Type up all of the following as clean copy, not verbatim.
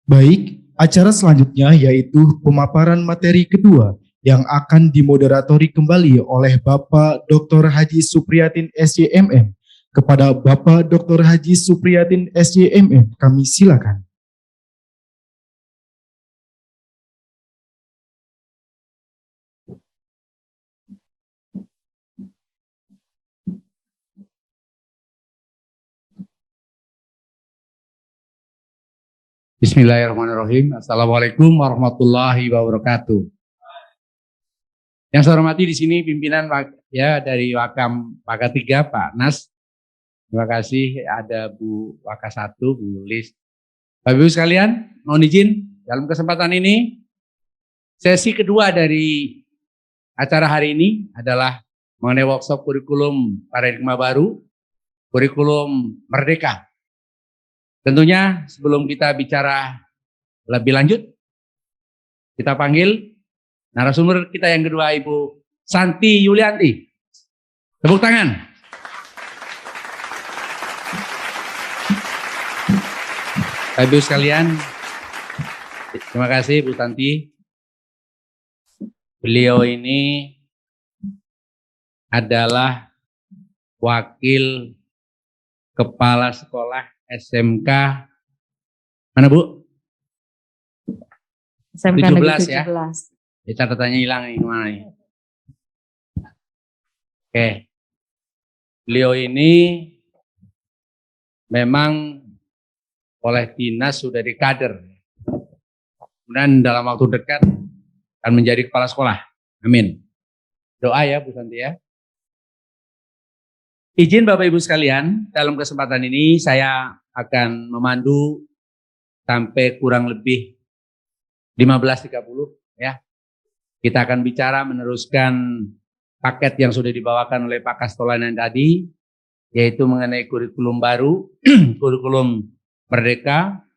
Baik, acara selanjutnya yaitu pemaparan materi kedua yang akan dimoderatori kembali oleh Bapak Dr. Haji Supriyatin SYMM. Kepada Bapak Dr. Haji Supriyatin SYMM, kami silakan. Bismillahirrahmanirrahim. Assalamualaikum warahmatullahi wabarakatuh. Yang saya hormati di sini pimpinan ya dari Wakam Waka 3 Pak Nas. Terima kasih ada Bu Waka 1 Bu Lis. Bapak Ibu sekalian, mohon izin dalam kesempatan ini sesi kedua dari acara hari ini adalah mengenai workshop kurikulum paradigma baru, kurikulum merdeka. Tentunya sebelum kita bicara lebih lanjut, kita panggil narasumber kita yang kedua, Ibu Santi Yulianti. Tepuk tangan. Ibu sekalian, terima kasih Bu Santi. Beliau ini adalah wakil kepala sekolah SMK mana Bu? SMK 17 ya? 17. Catatannya hilang nih kemana nih? Oke. Beliau ini memang oleh dinas sudah dikader. Kemudian dalam waktu dekat akan menjadi kepala sekolah. Amin. Doa ya Bu Santi ya. Izin Bapak Ibu sekalian, dalam kesempatan ini saya akan memandu sampai kurang lebih 15.30 ya. Kita akan bicara meneruskan paket yang sudah dibawakan oleh Pak Kastolanan tadi, yaitu mengenai kurikulum baru, kurikulum merdeka.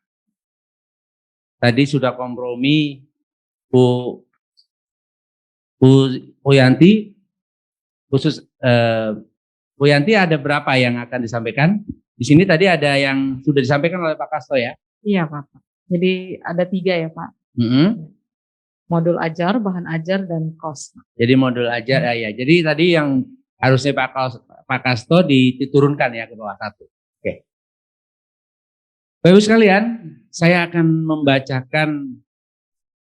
Tadi sudah kompromi Bu Yanti, khusus Bu Yanti ada berapa yang akan disampaikan? Di sini tadi ada yang sudah disampaikan oleh Pak Kasto ya? Iya Pak. Jadi ada 3 ya Pak. Modul ajar, bahan ajar, dan kos. Jadi modul ajar, ya. Jadi tadi yang harusnya Pak Kasto diturunkan ya ke bawah 1. Oke. Bapak Ibu sekalian, saya akan membacakan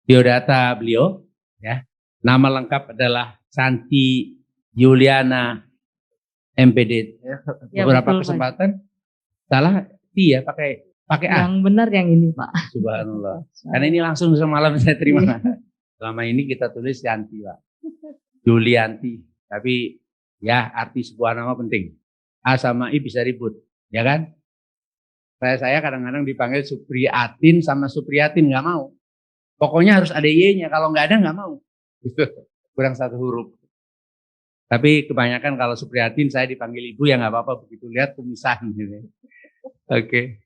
biodata beliau. Ya. Nama lengkap adalah Santi Yuliana MPD. Ya, Beberapa betul, kesempatan salah ya pakai A. Yang benar yang ini Pak. Subhanallah. Karena ini langsung semalam saya terima. Selama ini kita tulis Yanti Pak. Yulianti. Tapi ya arti sebuah nama penting. A sama I bisa ribut. Ya kan? Saya kadang-kadang dipanggil Supriyatin sama Supriyatin. Nggak mau. Pokoknya harus ada Y-nya. Kalau nggak ada nggak mau. Kurang 1 huruf. Tapi kebanyakan kalau Supriyatin saya dipanggil ibu ya nggak apa-apa. Begitu lihat pemisahan. Gitu. Oke.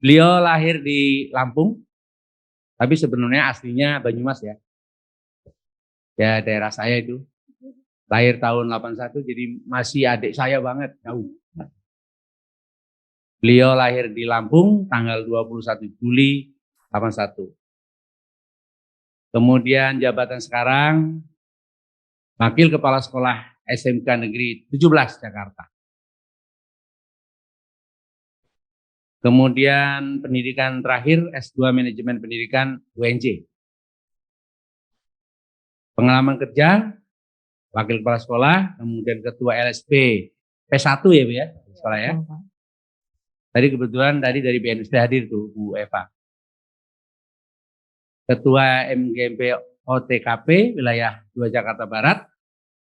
Beliau lahir di Lampung. Tapi sebenarnya aslinya Banyumas ya. Ya daerah saya itu. Lahir tahun 81 jadi masih adik saya banget. Jauh. Beliau lahir di Lampung tanggal 21 Juli 81. Kemudian jabatan sekarang Wakil Kepala Sekolah SMK Negeri 17 Jakarta. Kemudian pendidikan terakhir S2 Manajemen Pendidikan UNJ. Pengalaman kerja Wakil Kepala Sekolah, kemudian Ketua LSP P1 ya Bu ya, sekolah ya. Tadi kebetulan dari BNSP hadir tuh Bu Eva. Ketua MGMP OTKP wilayah 2 Jakarta Barat.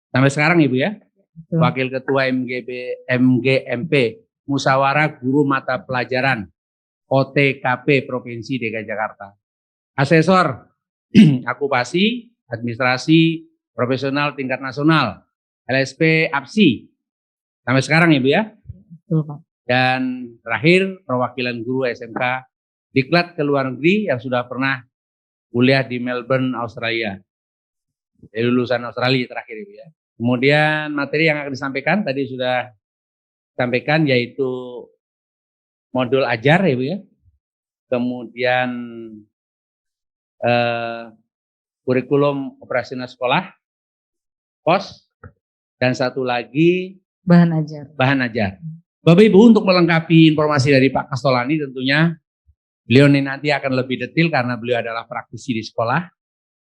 Sampai sekarang Ibu ya. Betul. Wakil Ketua MGMP Musyawarah Guru Mata Pelajaran OTKP Provinsi DKI Jakarta. Asesor Akupasi, Administrasi Profesional Tingkat Nasional LSP APSI. Sampai sekarang Ibu ya. Betul Pak. Dan terakhir perwakilan guru SMK Diklat ke luar negeri yang sudah pernah kuliah di Melbourne, Australia. Dari lulusan Australia terakhir Ibu ya. Kemudian materi yang akan disampaikan tadi sudah disampaikan yaitu modul ajar ya Bu ya. kemudian kurikulum operasional sekolah, POS, dan satu lagi Bahan ajar. bahan ajar. Bapak Ibu, untuk melengkapi informasi dari Pak Kastolani, tentunya beliau ini nanti akan lebih detail karena beliau adalah praktisi di sekolah.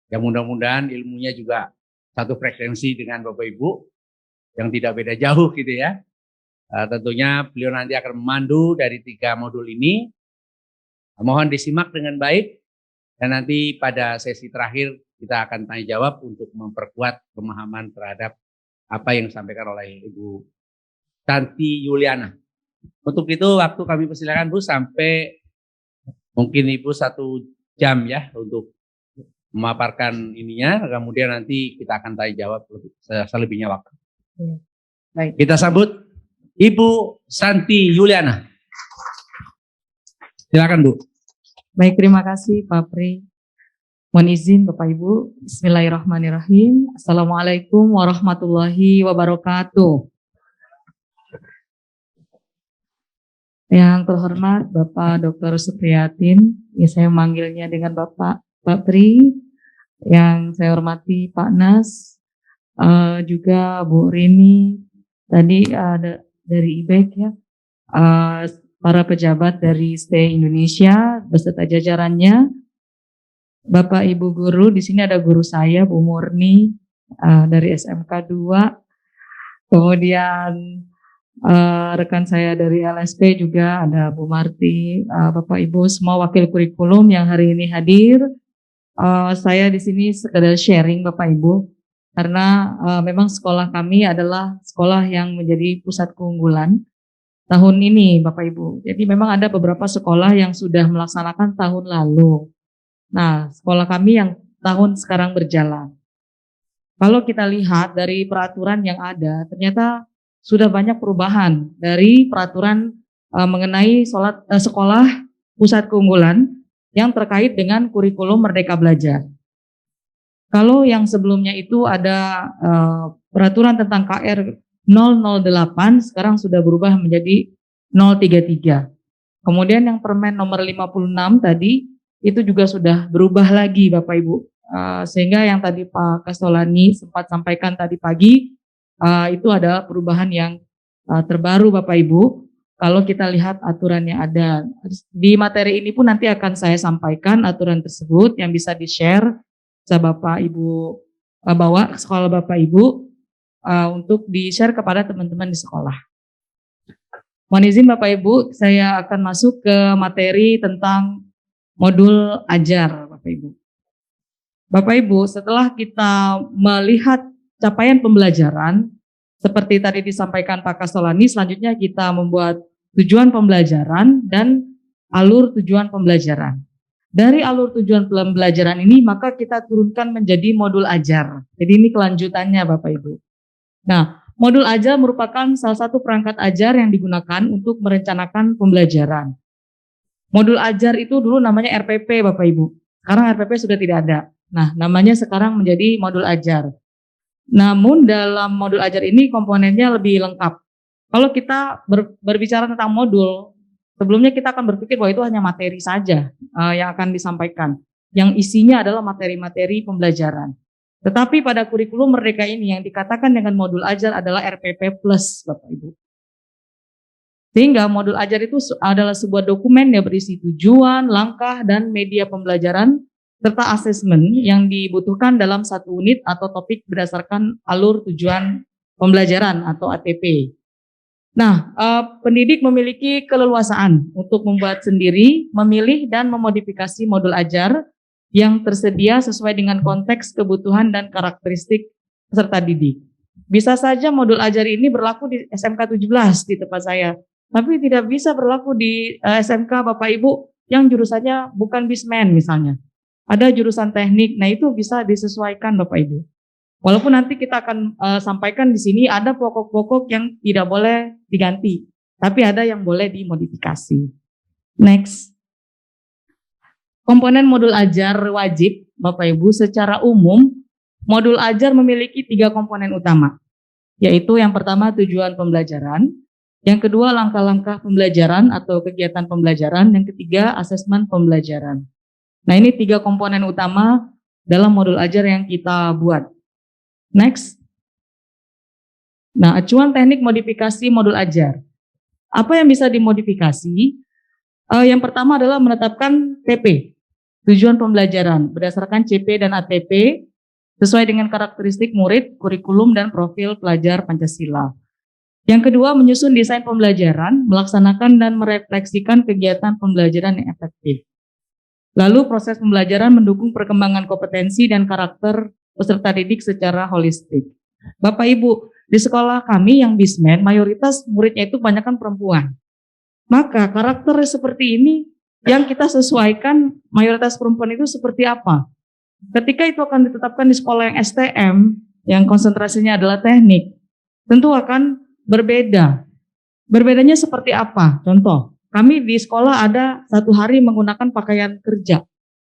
Yang mudah-mudahan ilmunya juga satu frekuensi dengan Bapak Ibu yang tidak beda jauh gitu ya. Tentunya beliau nanti akan memandu dari 3 modul ini. Mohon disimak dengan baik dan nanti pada sesi terakhir kita akan tanya jawab untuk memperkuat pemahaman terhadap apa yang disampaikan oleh Ibu Santi Yuliana. Untuk itu waktu kami persilakan Bu sampai mungkin Ibu 1 jam ya untuk memaparkan ininya, kemudian nanti kita akan tanya jawab selebihnya waktu. Ya. Baik. Kita sambut Ibu Santi Yuliana. Silakan Bu. Baik, terima kasih Pak Pri. Mohon izin Bapak Ibu, Bismillahirrahmanirrahim. Assalamualaikum warahmatullahi wabarakatuh. Yang terhormat Bapak Dr. Supriyatin, ya saya manggilnya dengan Bapak Pri. Yang saya hormati Pak Nas, juga Bu Rini, tadi ada dari IBEK ya, para pejabat dari STE Indonesia beserta jajarannya, Bapak Ibu guru, di sini ada guru saya Bu Murni dari SMK 2, kemudian rekan saya dari LSP juga ada Bu Marti, Bapak Ibu semua wakil kurikulum yang hari ini hadir. Saya di sini sekedar sharing Bapak Ibu, karena memang sekolah kami adalah sekolah yang menjadi pusat keunggulan tahun ini Bapak Ibu. Jadi memang ada beberapa sekolah yang sudah melaksanakan tahun lalu. Nah, sekolah kami yang tahun sekarang berjalan. Kalau kita lihat dari peraturan yang ada, ternyata sudah banyak perubahan dari peraturan mengenai sekolah pusat keunggulan yang terkait dengan kurikulum Merdeka Belajar. Kalau yang sebelumnya itu ada peraturan tentang KR 008, sekarang sudah berubah menjadi 033. Kemudian yang Permen nomor 56 tadi, itu juga sudah berubah lagi Bapak Ibu. Sehingga yang tadi Pak Kastolani sempat sampaikan tadi pagi, itu adalah perubahan yang terbaru Bapak Ibu. Kalau kita lihat aturan yang ada. Di materi ini pun nanti akan saya sampaikan aturan tersebut yang bisa di-share bisa Bapak Ibu bawa ke sekolah Bapak Ibu untuk di-share kepada teman-teman di sekolah. Mohon izin Bapak Ibu, saya akan masuk ke materi tentang modul ajar Bapak Ibu. Bapak Ibu, setelah kita melihat capaian pembelajaran, seperti tadi disampaikan Pak Kastolani, selanjutnya kita membuat tujuan pembelajaran dan alur tujuan pembelajaran. Dari alur tujuan pembelajaran ini, maka kita turunkan menjadi modul ajar. Jadi ini kelanjutannya Bapak Ibu. Nah, modul ajar merupakan salah satu perangkat ajar yang digunakan untuk merencanakan pembelajaran. Modul ajar itu dulu namanya RPP Bapak Ibu. Sekarang RPP sudah tidak ada. Nah, namanya sekarang menjadi modul ajar. Namun dalam modul ajar ini komponennya lebih lengkap. Kalau kita berbicara tentang modul, sebelumnya kita akan berpikir bahwa itu hanya materi saja yang akan disampaikan. Yang isinya adalah materi-materi pembelajaran. Tetapi pada kurikulum Merdeka ini yang dikatakan dengan modul ajar adalah RPP plus Bapak Ibu. Sehingga modul ajar itu adalah sebuah dokumen yang berisi tujuan, langkah, dan media pembelajaran, serta asesmen yang dibutuhkan dalam satu unit atau topik berdasarkan alur tujuan pembelajaran atau ATP. Nah, pendidik memiliki keleluasaan untuk membuat sendiri, memilih, dan memodifikasi modul ajar yang tersedia sesuai dengan konteks, kebutuhan, dan karakteristik peserta didik. Bisa saja modul ajar ini berlaku di SMK 17 di tempat saya, tapi tidak bisa berlaku di SMK Bapak Ibu yang jurusannya bukan bismen misalnya. Ada jurusan teknik, nah itu bisa disesuaikan Bapak Ibu. Walaupun nanti kita akan sampaikan di sini ada pokok-pokok yang tidak boleh diganti, tapi ada yang boleh dimodifikasi. Next. Komponen modul ajar wajib Bapak Ibu secara umum, modul ajar memiliki 3 komponen utama, yaitu yang pertama tujuan pembelajaran, Yang kedua, langkah-langkah pembelajaran atau kegiatan pembelajaran. Yang ketiga, asesmen pembelajaran. Nah, ini 3 komponen utama dalam modul ajar yang kita buat. Next. Nah, acuan teknik modifikasi modul ajar. Apa yang bisa dimodifikasi? Yang pertama adalah menetapkan TP, tujuan pembelajaran, berdasarkan CP dan ATP, sesuai dengan karakteristik murid, kurikulum, dan profil pelajar Pancasila. Yang kedua, menyusun desain pembelajaran, melaksanakan dan merefleksikan kegiatan pembelajaran yang efektif. Lalu proses pembelajaran mendukung perkembangan kompetensi dan karakter peserta didik secara holistik. Bapak Ibu, di sekolah kami yang Bismen, mayoritas muridnya itu kebanyakan perempuan. Maka karakter seperti ini yang kita sesuaikan mayoritas perempuan itu seperti apa? Ketika itu akan ditetapkan di sekolah yang STM, yang konsentrasinya adalah teknik, tentu akan berbeda. Berbedanya seperti apa? Contoh, kami di sekolah ada 1 hari menggunakan pakaian kerja.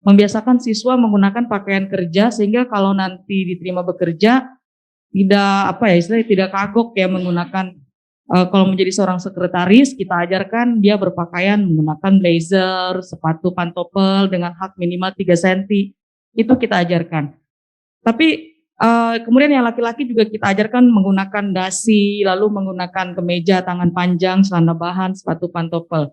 Membiasakan siswa menggunakan pakaian kerja sehingga kalau nanti diterima bekerja istilahnya tidak kagok ya menggunakan kalau menjadi seorang sekretaris kita ajarkan dia berpakaian menggunakan blazer, sepatu pantopel dengan hak minimal 3 cm. Itu kita ajarkan. Tapi kemudian yang laki-laki juga kita ajarkan menggunakan dasi, lalu menggunakan kemeja tangan panjang, celana bahan, sepatu pantopel.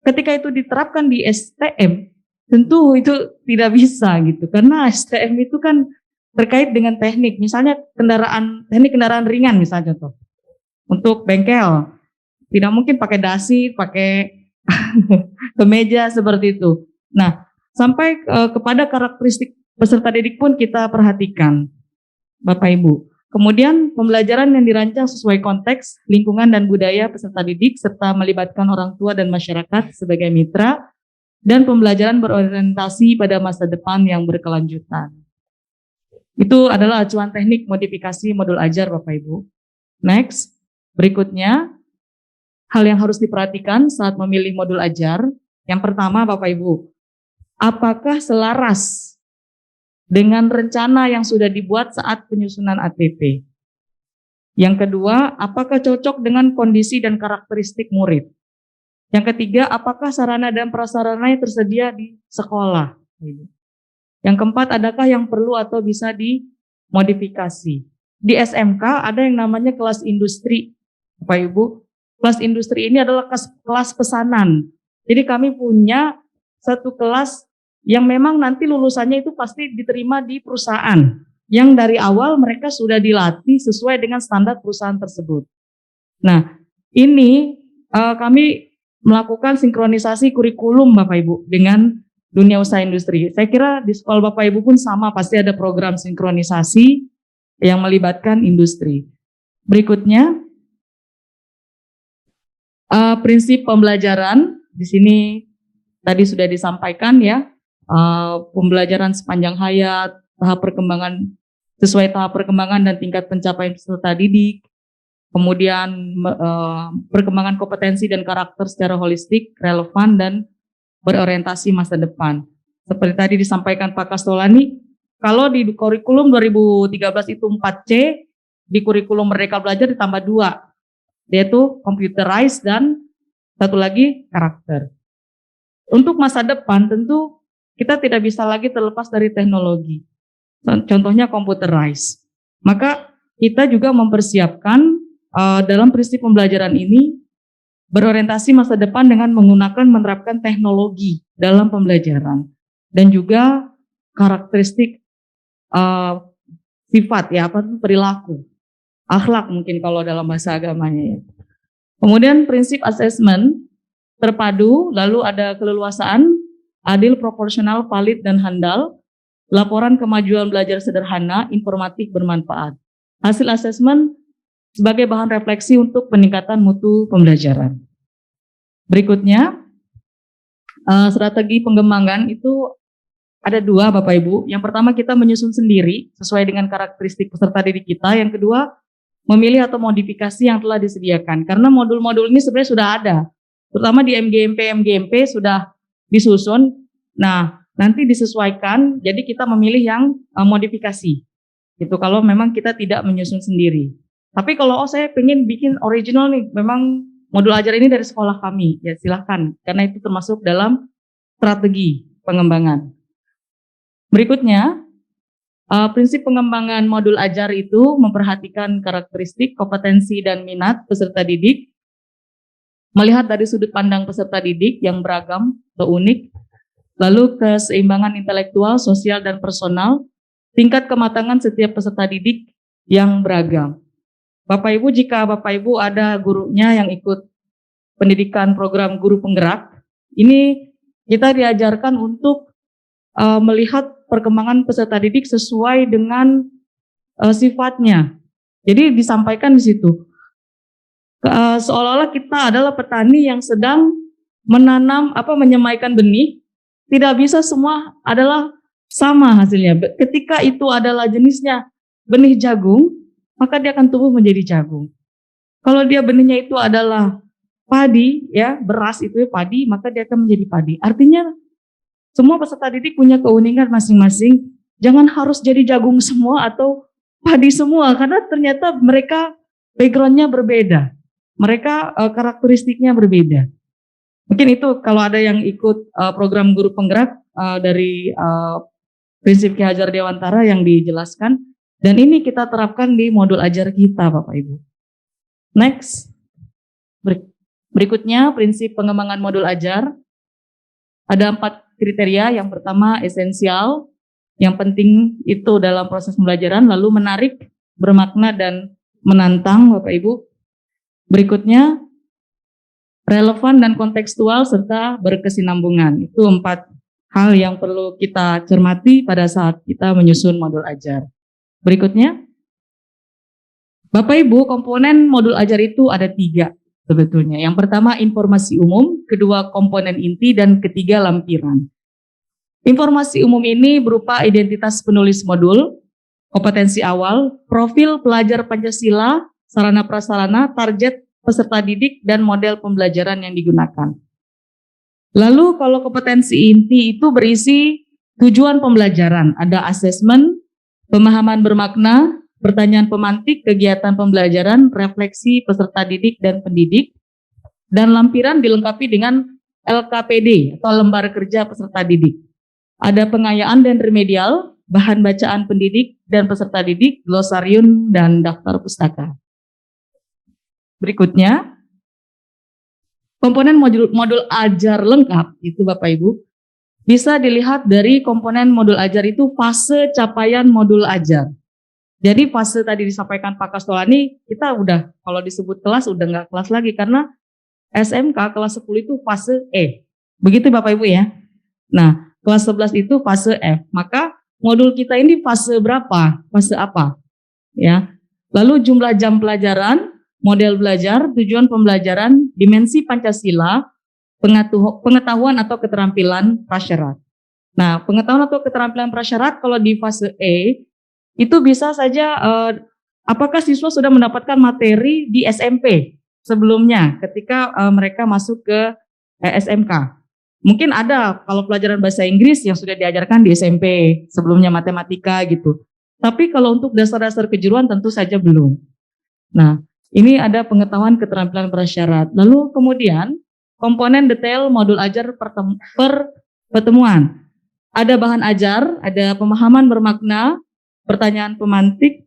Ketika itu diterapkan di STM, tentu itu tidak bisa gitu, karena STM itu kan terkait dengan teknik, misalnya teknik kendaraan ringan misalnya contoh. Untuk bengkel, tidak mungkin pakai dasi, pakai kemeja seperti itu. Nah, sampai kepada karakteristik peserta didik pun kita perhatikan. Bapak Ibu. Kemudian pembelajaran yang dirancang sesuai konteks, lingkungan dan budaya peserta didik serta melibatkan orang tua dan masyarakat sebagai mitra dan pembelajaran berorientasi pada masa depan yang berkelanjutan. Itu adalah acuan teknik modifikasi modul ajar Bapak Ibu. Next, berikutnya hal yang harus diperhatikan saat memilih modul ajar. Yang pertama Bapak Ibu, apakah selaras dengan rencana yang sudah dibuat saat penyusunan ATP. Yang kedua, apakah cocok dengan kondisi dan karakteristik murid. Yang ketiga, apakah sarana dan prasarana yang tersedia di sekolah. Yang keempat, adakah yang perlu atau bisa dimodifikasi. Di SMK ada yang namanya kelas industri, Bapak Ibu. Kelas industri ini adalah kelas pesanan. Jadi kami punya satu kelas yang memang nanti lulusannya itu pasti diterima di perusahaan yang dari awal mereka sudah dilatih sesuai dengan standar perusahaan tersebut. Nah, ini kami melakukan sinkronisasi kurikulum Bapak Ibu dengan dunia usaha industri. Saya kira di sekolah Bapak Ibu pun sama, pasti ada program sinkronisasi yang melibatkan industri. Berikutnya, prinsip pembelajaran di sini tadi sudah disampaikan ya. Pembelajaran sepanjang hayat, tahap perkembangan sesuai tahap perkembangan dan tingkat pencapaian peserta didik, kemudian perkembangan kompetensi dan karakter secara holistik, relevan dan berorientasi masa depan. Seperti tadi disampaikan Pak Kastolani, kalau di kurikulum 2013 itu 4C, di kurikulum Merdeka Belajar ditambah 2, yaitu computerized dan satu lagi karakter. Untuk masa depan tentu kita tidak bisa lagi terlepas dari teknologi. Contohnya computerized. Maka kita juga mempersiapkan dalam prinsip pembelajaran ini berorientasi masa depan dengan menggunakan menerapkan teknologi dalam pembelajaran dan juga karakteristik sifat ya perilaku, akhlak mungkin kalau dalam bahasa agamanya ya. Kemudian prinsip asesmen terpadu, lalu ada keleluasaan, adil, proporsional, valid, dan handal, laporan kemajuan belajar sederhana, informatif, bermanfaat. Hasil asesmen sebagai bahan refleksi untuk peningkatan mutu pembelajaran. Berikutnya, strategi pengembangan itu ada 2 Bapak Ibu. Yang pertama kita menyusun sendiri sesuai dengan karakteristik peserta didik kita. Yang kedua, memilih atau modifikasi yang telah disediakan. Karena modul-modul ini sebenarnya sudah ada. Terutama di MGMP sudah disusun. Nah, nanti disesuaikan, jadi kita memilih yang modifikasi. Gitu kalau memang kita tidak menyusun sendiri. Tapi kalau saya pengen bikin original nih, memang modul ajar ini dari sekolah kami, ya silahkan, karena itu termasuk dalam strategi pengembangan. Berikutnya, prinsip pengembangan modul ajar itu memperhatikan karakteristik, kompetensi, dan minat peserta didik, melihat dari sudut pandang peserta didik yang beragam atau unik, lalu keseimbangan intelektual, sosial, dan personal, tingkat kematangan setiap peserta didik yang beragam. Bapak Ibu, jika Bapak Ibu ada gurunya yang ikut pendidikan program guru penggerak, ini kita diajarkan untuk melihat perkembangan peserta didik sesuai dengan sifatnya. Jadi disampaikan di situ, seolah-olah kita adalah petani yang sedang menanam menyemaikan benih, tidak bisa semua adalah sama hasilnya. Ketika itu adalah jenisnya benih jagung, maka dia akan tumbuh menjadi jagung. Kalau dia benihnya itu adalah padi, ya beras itu ya padi, maka dia akan menjadi padi. Artinya semua peserta didik punya keunikan masing-masing. Jangan harus jadi jagung semua atau padi semua, karena ternyata mereka backgroundnya berbeda, mereka karakteristiknya berbeda. Mungkin itu kalau ada yang ikut program guru penggerak dari prinsip Ki Hajar Dewantara yang dijelaskan. Dan ini kita terapkan di modul ajar kita, Bapak Ibu. Next. Berikutnya, prinsip pengembangan modul ajar. Ada 4 kriteria. Yang pertama, esensial. Yang penting itu dalam proses pembelajaran. Lalu menarik, bermakna, dan menantang, Bapak Ibu. Berikutnya, relevan dan kontekstual, serta berkesinambungan. Itu 4 hal yang perlu kita cermati pada saat kita menyusun modul ajar. Berikutnya, Bapak Ibu, komponen modul ajar itu ada 3 sebetulnya. Yang pertama informasi umum, kedua komponen inti, dan ketiga lampiran. Informasi umum ini berupa identitas penulis modul, kompetensi awal, profil pelajar Pancasila, sarana prasarana, target peserta didik, dan model pembelajaran yang digunakan. Lalu kalau kompetensi inti itu berisi tujuan pembelajaran, ada asesmen, pemahaman bermakna, pertanyaan pemantik, kegiatan pembelajaran, refleksi peserta didik dan pendidik, dan lampiran dilengkapi dengan LKPD atau lembar kerja peserta didik. Ada pengayaan dan remedial, bahan bacaan pendidik dan peserta didik, glosarium, dan daftar pustaka. Berikutnya, komponen modul ajar lengkap itu Bapak Ibu, bisa dilihat dari komponen modul ajar itu fase capaian modul ajar. Jadi fase tadi disampaikan Pak Kastolani, kita udah kalau disebut kelas udah nggak kelas lagi karena SMK kelas 10 itu fase E. Begitu Bapak Ibu ya. Nah, kelas 11 itu fase F. Maka modul kita ini fase berapa? Fase apa? Ya. Lalu jumlah jam pelajaran, model belajar, tujuan pembelajaran, dimensi Pancasila, pengetahuan atau keterampilan prasyarat. Nah, pengetahuan atau keterampilan prasyarat kalau di fase E itu bisa saja apakah siswa sudah mendapatkan materi di SMP sebelumnya ketika mereka masuk ke SMK. Mungkin ada kalau pelajaran bahasa Inggris yang sudah diajarkan di SMP sebelumnya, matematika gitu. Tapi kalau untuk dasar-dasar kejuruan tentu saja belum. Nah, ini ada pengetahuan keterampilan prasyarat. Lalu kemudian komponen detail modul ajar pertemuan. Ada bahan ajar, ada pemahaman bermakna, pertanyaan pemantik,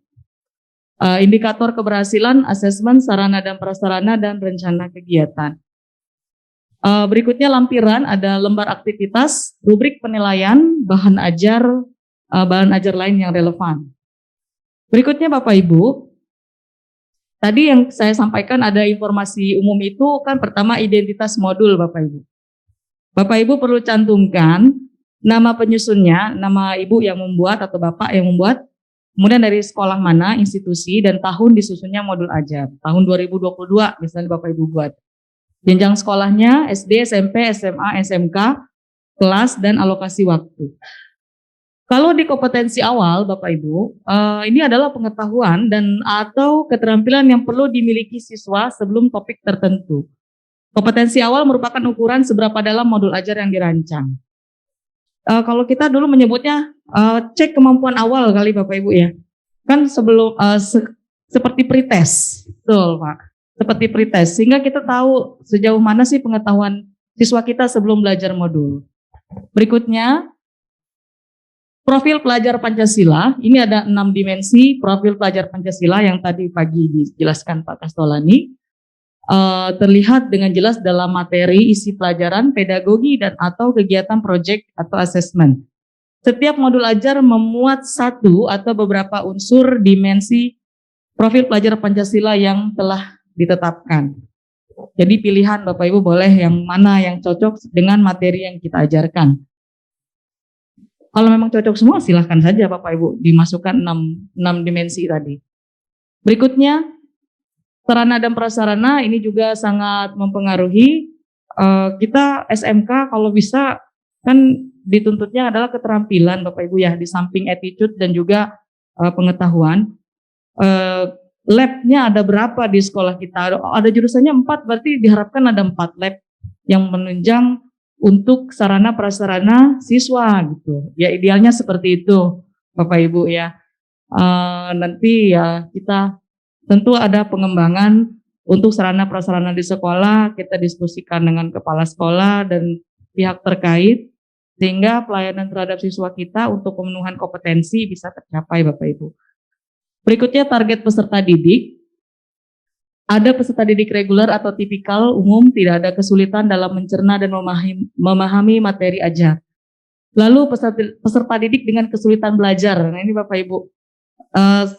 indikator keberhasilan, asesmen, sarana dan prasarana, dan rencana kegiatan. Berikutnya lampiran, ada lembar aktivitas, rubrik penilaian, bahan ajar lain yang relevan. Berikutnya Bapak Ibu, tadi yang saya sampaikan ada informasi umum itu kan pertama identitas modul Bapak Ibu. Bapak Ibu perlu cantumkan nama penyusunnya, nama Ibu yang membuat atau Bapak yang membuat, kemudian dari sekolah mana, institusi, dan tahun disusunnya modul ajar. Tahun 2022 misalnya Bapak Ibu buat. Jenjang sekolahnya SD, SMP, SMA, SMK, kelas, dan alokasi waktu. Kalau di kompetensi awal Bapak Ibu, ini adalah pengetahuan dan atau keterampilan yang perlu dimiliki siswa sebelum topik tertentu. Kompetensi awal merupakan ukuran seberapa dalam modul ajar yang dirancang. Kalau kita dulu menyebutnya cek kemampuan awal kali Bapak Ibu ya. Kan sebelum seperti pretest. Betul Pak. seperti pretest, sehingga kita tahu sejauh mana sih pengetahuan siswa kita sebelum belajar modul. Berikutnya, profil pelajar Pancasila. Ini ada 6 dimensi profil pelajar Pancasila yang tadi pagi dijelaskan Pak Kastolani. Terlihat dengan jelas dalam materi, isi pelajaran, pedagogi, dan atau kegiatan proyek atau asesmen. Setiap modul ajar memuat satu atau beberapa unsur dimensi profil pelajar Pancasila yang telah ditetapkan. Jadi pilihan Bapak Ibu boleh yang mana yang cocok dengan materi yang kita ajarkan. Kalau memang cocok semua silahkan saja Bapak Ibu dimasukkan 6 dimensi tadi. Berikutnya, sarana dan prasarana ini juga sangat mempengaruhi. Kita SMK kalau bisa kan dituntutnya adalah keterampilan Bapak Ibu ya, di samping attitude dan juga pengetahuan. Lab-nya ada berapa di sekolah kita? Ada jurusannya 4, berarti diharapkan ada 4 lab yang menunjang untuk sarana prasarana siswa gitu. Ya idealnya seperti itu Bapak Ibu ya. Nanti ya kita tentu ada pengembangan untuk sarana prasarana di sekolah, kita diskusikan dengan kepala sekolah dan pihak terkait sehingga pelayanan terhadap siswa kita untuk pemenuhan kompetensi bisa tercapai Bapak Ibu. Berikutnya target peserta didik. Ada peserta didik reguler atau tipikal umum, tidak ada kesulitan dalam mencerna dan memahami materi ajar. Lalu peserta didik dengan kesulitan belajar. Nah ini Bapak Ibu,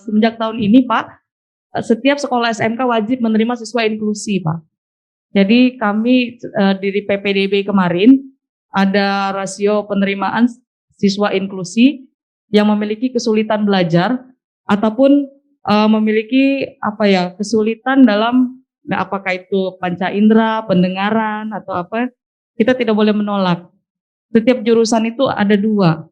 semenjak tahun ini Pak, setiap sekolah SMK wajib menerima siswa inklusi Pak. Jadi kami dari PPDB kemarin ada rasio penerimaan siswa inklusi yang memiliki kesulitan belajar ataupun memiliki kesulitan dalam apakah itu panca indera, pendengaran atau apa, kita tidak boleh menolak. Setiap jurusan itu ada 2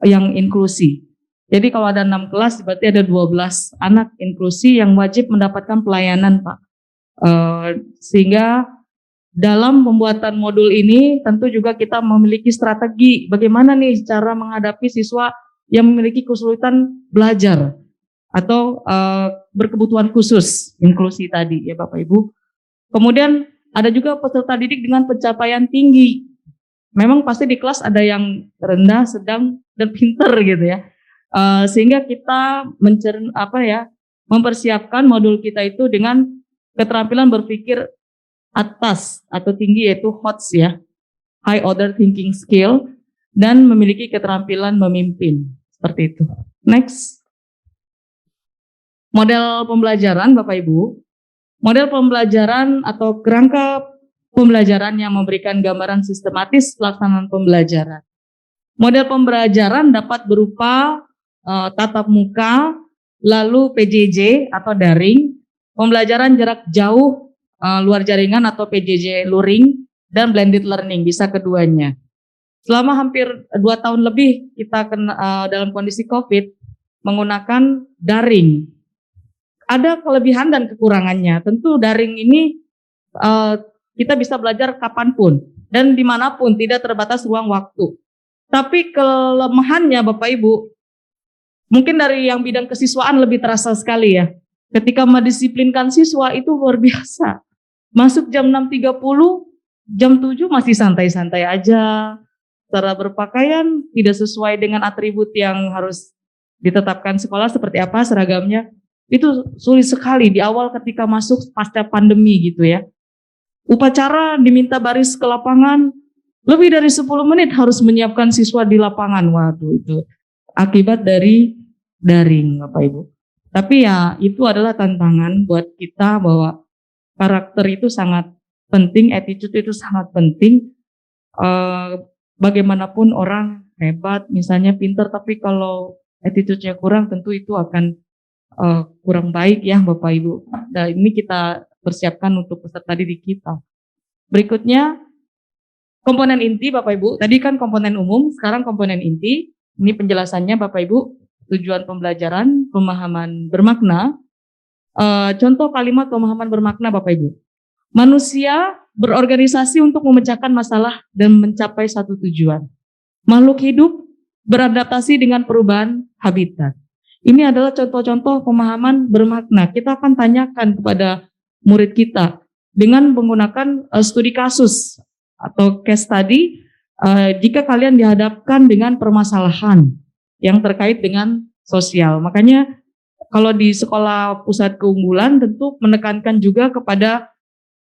yang inklusi. Jadi kalau ada 6 kelas berarti ada 12 anak inklusi yang wajib mendapatkan pelayanan Pak. Sehingga dalam pembuatan modul ini tentu juga kita memiliki strategi bagaimana nih cara menghadapi siswa yang memiliki kesulitan belajar atau berkebutuhan khusus, inklusi tadi ya Bapak Ibu. Kemudian ada juga peserta didik dengan pencapaian tinggi. Memang pasti di kelas ada yang rendah, sedang, dan pinter gitu ya. Sehingga kita mempersiapkan modul kita itu dengan keterampilan berpikir atas atau tinggi yaitu HOTS ya, High Order Thinking Skill, dan memiliki keterampilan memimpin seperti itu. Next, model pembelajaran Bapak Ibu. Model pembelajaran atau kerangka pembelajaran yang memberikan gambaran sistematis pelaksanaan pembelajaran. Model pembelajaran dapat berupa tatap muka, lalu PJJ atau daring, pembelajaran jarak jauh luar jaringan atau PJJ luring, dan blended learning, bisa keduanya. Selama hampir 2 tahun lebih kita dalam kondisi COVID menggunakan daring. Ada kelebihan dan kekurangannya. Tentu daring ini kita bisa belajar kapanpun dan dimanapun, tidak terbatas ruang waktu. Tapi kelemahannya Bapak Ibu, mungkin dari yang bidang kesiswaan lebih terasa sekali ya. Ketika mendisiplinkan siswa itu luar biasa. Masuk jam 6.30, jam 7 masih santai-santai aja. Cara berpakaian tidak sesuai dengan atribut yang harus ditetapkan sekolah seperti apa seragamnya. Itu sulit sekali di awal ketika masuk pasca pandemi gitu ya. Upacara diminta baris ke lapangan, lebih dari 10 menit harus menyiapkan siswa di lapangan. Waduh, itu akibat dari daring Bapak Ibu. Tapi ya itu adalah tantangan buat kita bahwa karakter itu sangat penting, attitude itu sangat penting. Bagaimanapun orang hebat, misalnya pintar, tapi kalau attitude-nya kurang tentu itu akan kurang baik ya Bapak Ibu. Dan ini kita persiapkan untuk peserta didik kita. Berikutnya komponen inti Bapak Ibu. Tadi kan komponen umum, sekarang komponen inti. Ini penjelasannya Bapak Ibu. Tujuan pembelajaran, pemahaman bermakna. Contoh kalimat pemahaman bermakna Bapak Ibu. Manusia berorganisasi untuk memecahkan masalah dan mencapai satu tujuan. Makhluk hidup beradaptasi dengan perubahan habitat. Ini adalah contoh-contoh pemahaman bermakna. Kita akan tanyakan kepada murid kita dengan menggunakan studi kasus atau case study. Jika kalian dihadapkan dengan permasalahan yang terkait dengan sosial. Makanya kalau di sekolah pusat keunggulan tentu menekankan juga kepada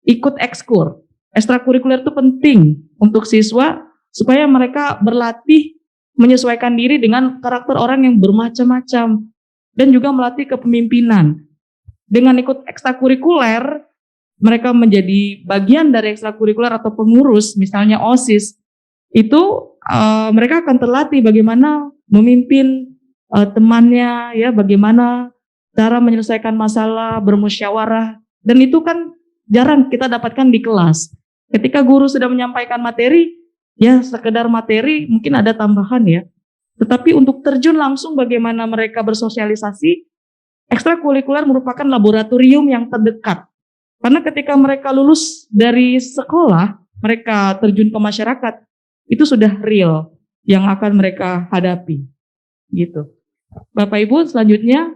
ikut ekskur. Ekstrakurikuler itu penting untuk siswa supaya mereka berlatih menyesuaikan diri dengan karakter orang yang bermacam-macam dan juga melatih kepemimpinan. Dengan ikut ekstrakurikuler, mereka menjadi bagian dari ekstrakurikuler atau pengurus, misalnya OSIS, itu mereka akan terlatih bagaimana memimpin temannya, ya, bagaimana cara menyelesaikan masalah, bermusyawarah, dan itu kan jarang kita dapatkan di kelas. Ketika guru sudah menyampaikan materi, ya sekedar materi, mungkin ada tambahan ya. Tetapi untuk terjun langsung bagaimana mereka bersosialisasi, ekstrakurikuler merupakan laboratorium yang terdekat. Karena ketika mereka lulus dari sekolah, mereka terjun ke masyarakat, itu sudah real yang akan mereka hadapi. Gitu. Bapak Ibu, selanjutnya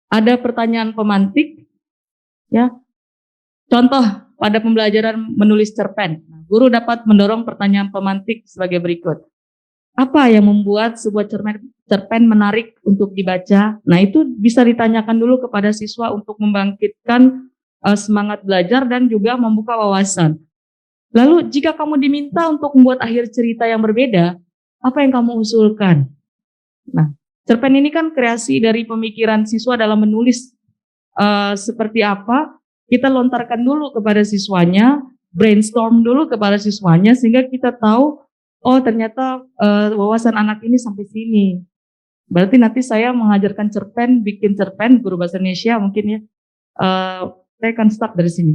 ada pertanyaan pemantik, ya. Contoh pada pembelajaran menulis cerpen. Guru dapat mendorong pertanyaan pemantik sebagai berikut. Apa yang membuat sebuah cerpen menarik untuk dibaca? Nah, itu bisa ditanyakan dulu kepada siswa untuk membangkitkan semangat belajar dan juga membuka wawasan. Lalu jika kamu diminta untuk membuat akhir cerita yang berbeda, apa yang kamu usulkan? Nah, cerpen ini kan kreasi dari pemikiran siswa dalam menulis seperti apa, kita lontarkan dulu kepada siswanya, brainstorm dulu kepada siswanya, sehingga kita tahu, oh ternyata wawasan anak ini sampai sini. Berarti nanti saya mengajarkan cerpen, bikin cerpen, guru bahasa Indonesia mungkin ya, saya akan start dari sini.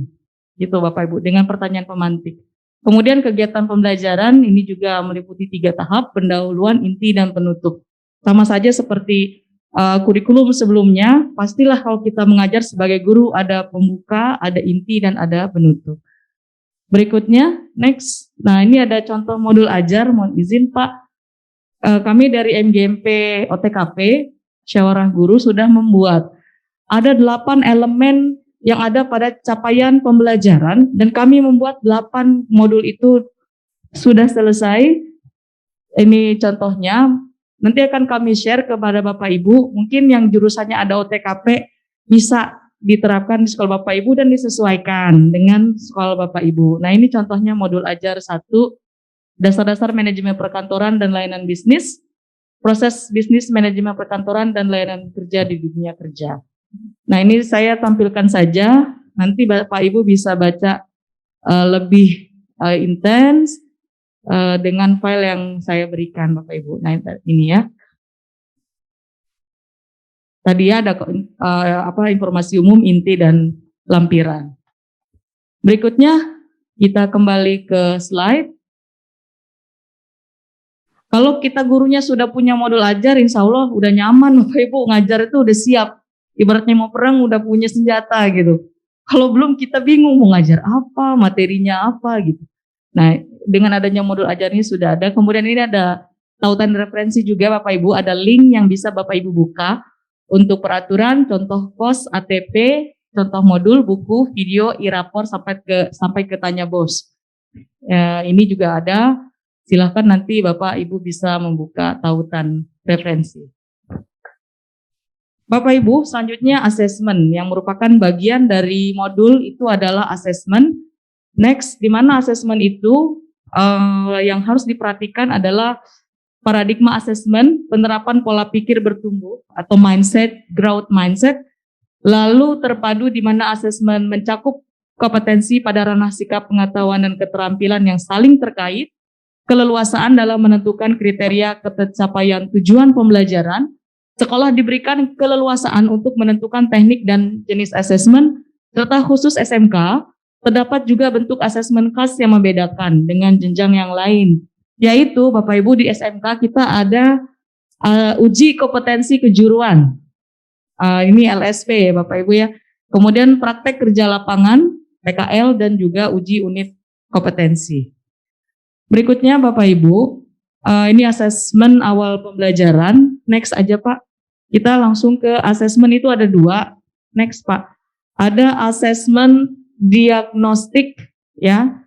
Gitu Bapak Ibu, dengan pertanyaan pemantik. Kemudian kegiatan pembelajaran ini juga meliputi 3 tahap, pendahuluan, inti, dan penutup. Sama saja seperti kurikulum sebelumnya, pastilah kalau kita mengajar sebagai guru ada pembuka, ada inti, dan ada penutup. Berikutnya, next. Nah ini ada contoh modul ajar, mohon izin Pak. Kami dari MGMP OTKP, Musyawarah Guru sudah membuat ada 8 elemen yang ada pada capaian pembelajaran dan kami membuat 8 modul itu sudah selesai. Ini contohnya, nanti akan kami share kepada Bapak Ibu, mungkin yang jurusannya ada OTKP bisa diterapkan di sekolah Bapak Ibu dan disesuaikan dengan sekolah Bapak Ibu. Nah ini contohnya modul ajar 1, dasar-dasar manajemen perkantoran dan layanan bisnis, proses bisnis manajemen perkantoran dan layanan kerja di dunia kerja. Nah ini saya tampilkan saja, nanti Bapak Ibu bisa baca lebih intens dengan file yang saya berikan Bapak Ibu. Nah ini ya. Tadi ada informasi umum, inti, dan lampiran. Berikutnya kita kembali ke slide. Kalau kita gurunya sudah punya modul ajar, insya Allah udah nyaman Bapak Ibu, ngajar itu udah siap. Ibaratnya mau perang udah punya senjata gitu. Kalau belum kita bingung mau ngajar apa, materinya apa gitu. Nah dengan adanya modul ajar ini sudah ada. Kemudian ini ada tautan referensi juga Bapak Ibu, ada link yang bisa Bapak Ibu buka untuk peraturan, contoh kos, ATP, contoh modul, buku, video, e-rapor sampai ke tanya bos. Ini juga ada. Silahkan nanti Bapak Ibu bisa membuka tautan referensi. Bapak Ibu, selanjutnya asesmen yang merupakan bagian dari modul itu adalah asesmen. Next, di mana asesmen itu yang harus diperhatikan adalah paradigma asesmen, penerapan pola pikir bertumbuh atau mindset, growth mindset, lalu terpadu di mana asesmen mencakup kompetensi pada ranah sikap, pengetahuan, dan keterampilan yang saling terkait, keleluasaan dalam menentukan kriteria pencapaian tujuan pembelajaran. Sekolah diberikan keleluasaan untuk menentukan teknik dan jenis asesmen, serta khusus SMK, terdapat juga bentuk asesmen khas yang membedakan dengan jenjang yang lain, yaitu Bapak Ibu di SMK kita ada uji kompetensi kejuruan, ini LSP ya Bapak Ibu ya, kemudian praktek kerja lapangan, PKL, dan juga uji unit kompetensi. Berikutnya Bapak Ibu, Ini asesmen awal pembelajaran. Next aja Pak. Kita langsung ke asesmen itu ada 2. Next Pak. Ada asesmen diagnostik ya.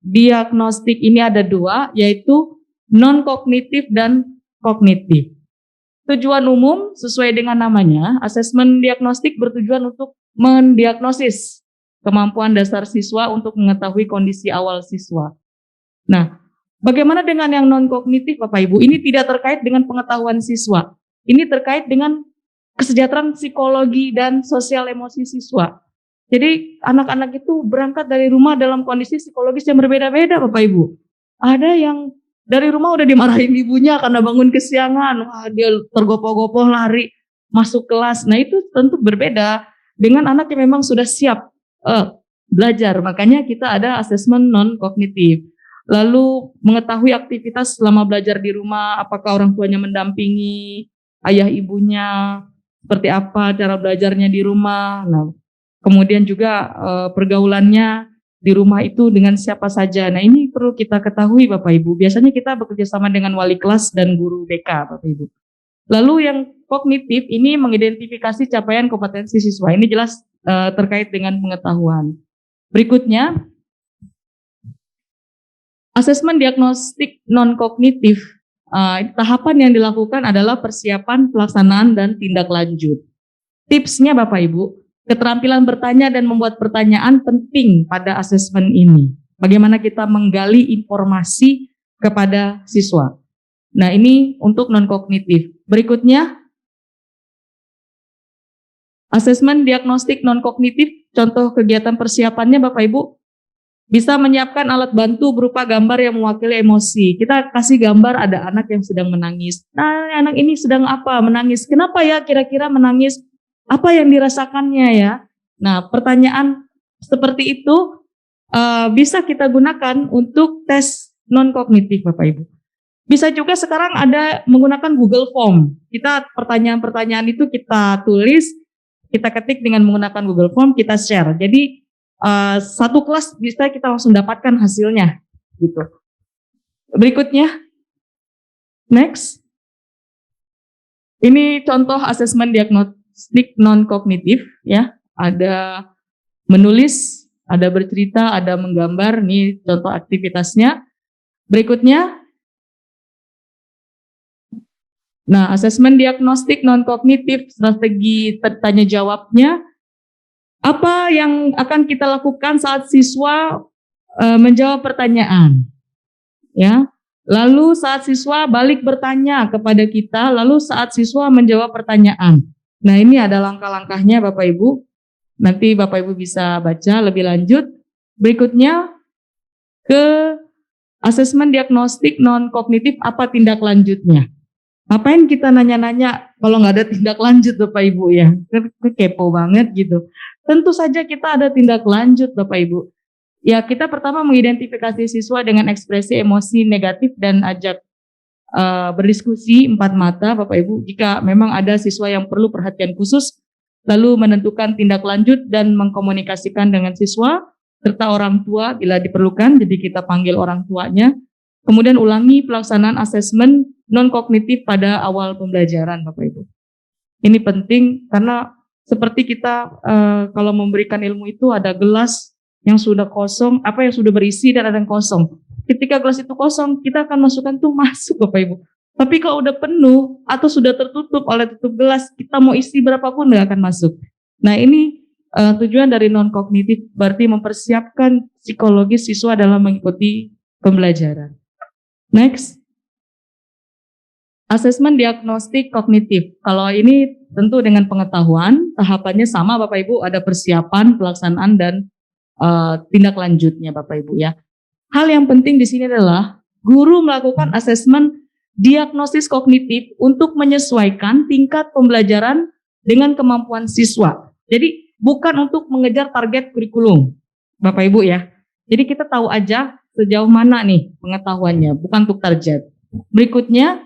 Diagnostik ini ada 2, yaitu non kognitif dan kognitif. Tujuan umum sesuai dengan namanya, asesmen diagnostik bertujuan untuk mendiagnosis kemampuan dasar siswa untuk mengetahui kondisi awal siswa. Nah, bagaimana dengan yang non kognitif Bapak Ibu? Ini tidak terkait dengan pengetahuan siswa. Ini terkait dengan kesejahteraan psikologi dan sosial emosi siswa. Jadi anak-anak itu berangkat dari rumah dalam kondisi psikologis yang berbeda-beda Bapak Ibu. Ada yang dari rumah udah dimarahin ibunya karena bangun kesiangan, wah dia tergopoh-gopoh lari masuk kelas. Nah itu tentu berbeda dengan anak yang memang sudah siap belajar. Makanya kita ada asesmen non kognitif. Lalu mengetahui aktivitas selama belajar di rumah, apakah orang tuanya mendampingi, ayah ibunya, seperti apa cara belajarnya di rumah. Nah, kemudian juga pergaulannya di rumah itu dengan siapa saja. Nah, ini perlu kita ketahui Bapak Ibu. Biasanya kita bekerja sama dengan wali kelas dan guru BK Bapak Ibu. Lalu yang kognitif ini mengidentifikasi capaian kompetensi siswa. Ini jelas terkait dengan pengetahuan. Berikutnya, asesmen diagnostik non kognitif. Tahapan yang dilakukan adalah persiapan, pelaksanaan, dan tindak lanjut. Tipsnya Bapak Ibu, keterampilan bertanya dan membuat pertanyaan penting pada asesmen ini. Bagaimana kita menggali informasi kepada siswa. Nah ini untuk non-kognitif. Berikutnya, asesmen diagnostik non-kognitif, contoh kegiatan persiapannya Bapak Ibu, bisa menyiapkan alat bantu berupa gambar yang mewakili emosi. Kita kasih gambar ada anak yang sedang menangis. Nah, anak ini sedang apa? Menangis. Kenapa ya kira-kira menangis? Apa yang dirasakannya ya? Nah, pertanyaan seperti itu bisa kita gunakan untuk tes non-kognitif Bapak Ibu. Bisa juga sekarang ada menggunakan Google Form. Kita pertanyaan-pertanyaan itu kita tulis, kita ketik dengan menggunakan Google Form, kita share. Jadi satu kelas bisa kita langsung dapatkan hasilnya gitu. Berikutnya, next. Ini contoh asesmen diagnostik non kognitif ya. Ada menulis, ada bercerita, ada menggambar. Ini contoh aktivitasnya. Berikutnya, nah asesmen diagnostik non kognitif, strategi tanya jawabnya. Apa yang akan kita lakukan saat siswa menjawab pertanyaan? Ya. Lalu saat siswa balik bertanya kepada kita, lalu saat siswa menjawab pertanyaan. Nah, ini ada langkah-langkahnya Bapak Ibu. Nanti Bapak Ibu bisa baca lebih lanjut. Berikutnya ke asesmen diagnostik non kognitif, apa tindak lanjutnya? Ngapain kita nanya-nanya kalau nggak ada tindak lanjut Bapak Ibu ya? Kepo banget gitu. Tentu saja kita ada tindak lanjut Bapak Ibu. Ya kita pertama mengidentifikasi siswa dengan ekspresi emosi negatif dan ajak berdiskusi 4 mata Bapak Ibu. Jika memang ada siswa yang perlu perhatian khusus, lalu menentukan tindak lanjut dan mengkomunikasikan dengan siswa serta orang tua bila diperlukan. Jadi kita panggil orang tuanya. Kemudian ulangi pelaksanaan asesmen non-kognitif pada awal pembelajaran Bapak Ibu. Ini penting karena seperti kita kalau memberikan ilmu itu ada gelas yang sudah kosong, apa yang sudah berisi dan ada yang kosong. Ketika gelas itu kosong, kita akan masukkan tuh masuk Bapak Ibu. Tapi kalau udah penuh atau sudah tertutup oleh tutup gelas, kita mau isi berapapun nggak akan masuk. Nah ini tujuan dari non-kognitif berarti mempersiapkan psikologis siswa dalam mengikuti pembelajaran. Next. Asesmen diagnostik kognitif. Kalau ini tentu dengan pengetahuan, tahapannya sama Bapak Ibu, ada persiapan, pelaksanaan, dan tindak lanjutnya Bapak Ibu ya. Hal yang penting di sini adalah guru melakukan asesmen diagnosis kognitif untuk menyesuaikan tingkat pembelajaran dengan kemampuan siswa. Jadi bukan untuk mengejar target kurikulum Bapak Ibu ya. Jadi kita tahu aja sejauh mana nih pengetahuannya, bukan untuk target. Berikutnya,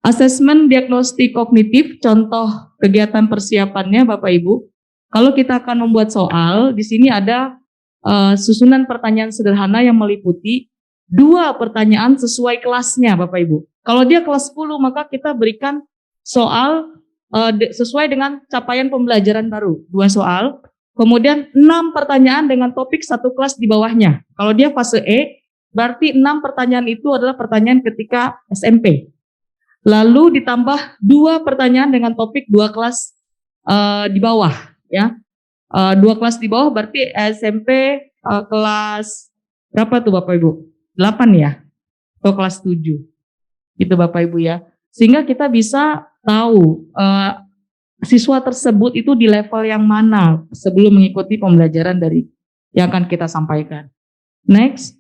asesmen diagnostik kognitif, contoh kegiatan persiapannya Bapak Ibu. Kalau kita akan membuat soal, di sini ada susunan pertanyaan sederhana yang meliputi 2 pertanyaan sesuai kelasnya Bapak Ibu. Kalau dia kelas 10 maka kita berikan soal sesuai dengan capaian pembelajaran baru, 2 soal. Kemudian 6 pertanyaan dengan topik satu kelas di bawahnya. Kalau dia fase E, berarti 6 pertanyaan itu adalah pertanyaan ketika SMP. Lalu ditambah 2 pertanyaan dengan topik 2 kelas di bawah, ya. 2 kelas di bawah berarti SMP kelas berapa tuh Bapak Ibu? 8 ya? Atau kelas 7? Gitu Bapak Ibu ya. Sehingga kita bisa tahu siswa tersebut itu di level yang mana sebelum mengikuti pembelajaran dari yang akan kita sampaikan. Next.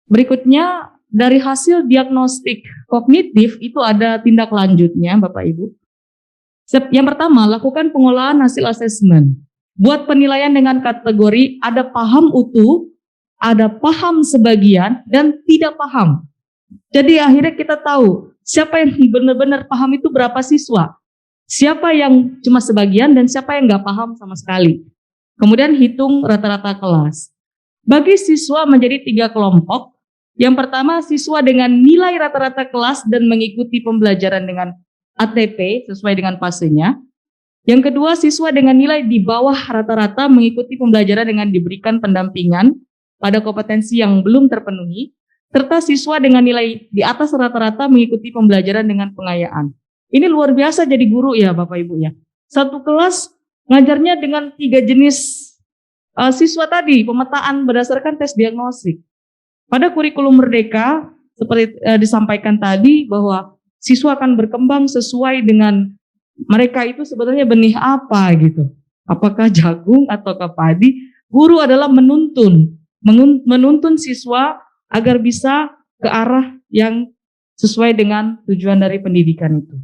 Berikutnya, dari hasil diagnostik kognitif itu ada tindak lanjutnya Bapak Ibu. Yang pertama, lakukan pengolahan hasil asesmen. Buat penilaian dengan kategori ada paham utuh, ada paham sebagian, dan tidak paham. Jadi akhirnya kita tahu siapa yang benar-benar paham itu berapa siswa. Siapa yang cuma sebagian dan siapa yang nggak paham sama sekali. Kemudian hitung rata-rata kelas. Bagi siswa menjadi 3 kelompok. Yang pertama, siswa dengan nilai rata-rata kelas dan mengikuti pembelajaran dengan ATP sesuai dengan fasenya. Yang kedua, siswa dengan nilai di bawah rata-rata mengikuti pembelajaran dengan diberikan pendampingan pada kompetensi yang belum terpenuhi, serta siswa dengan nilai di atas rata-rata mengikuti pembelajaran dengan pengayaan. Ini luar biasa jadi guru ya Bapak Ibu ya. Satu kelas ngajarnya dengan 3 jenis siswa tadi, pemetaan berdasarkan tes diagnostik. Pada kurikulum Merdeka, seperti disampaikan tadi bahwa siswa akan berkembang sesuai dengan mereka itu sebenarnya benih apa gitu. Apakah jagung atau padi? Guru adalah menuntun siswa agar bisa ke arah yang sesuai dengan tujuan dari pendidikan itu.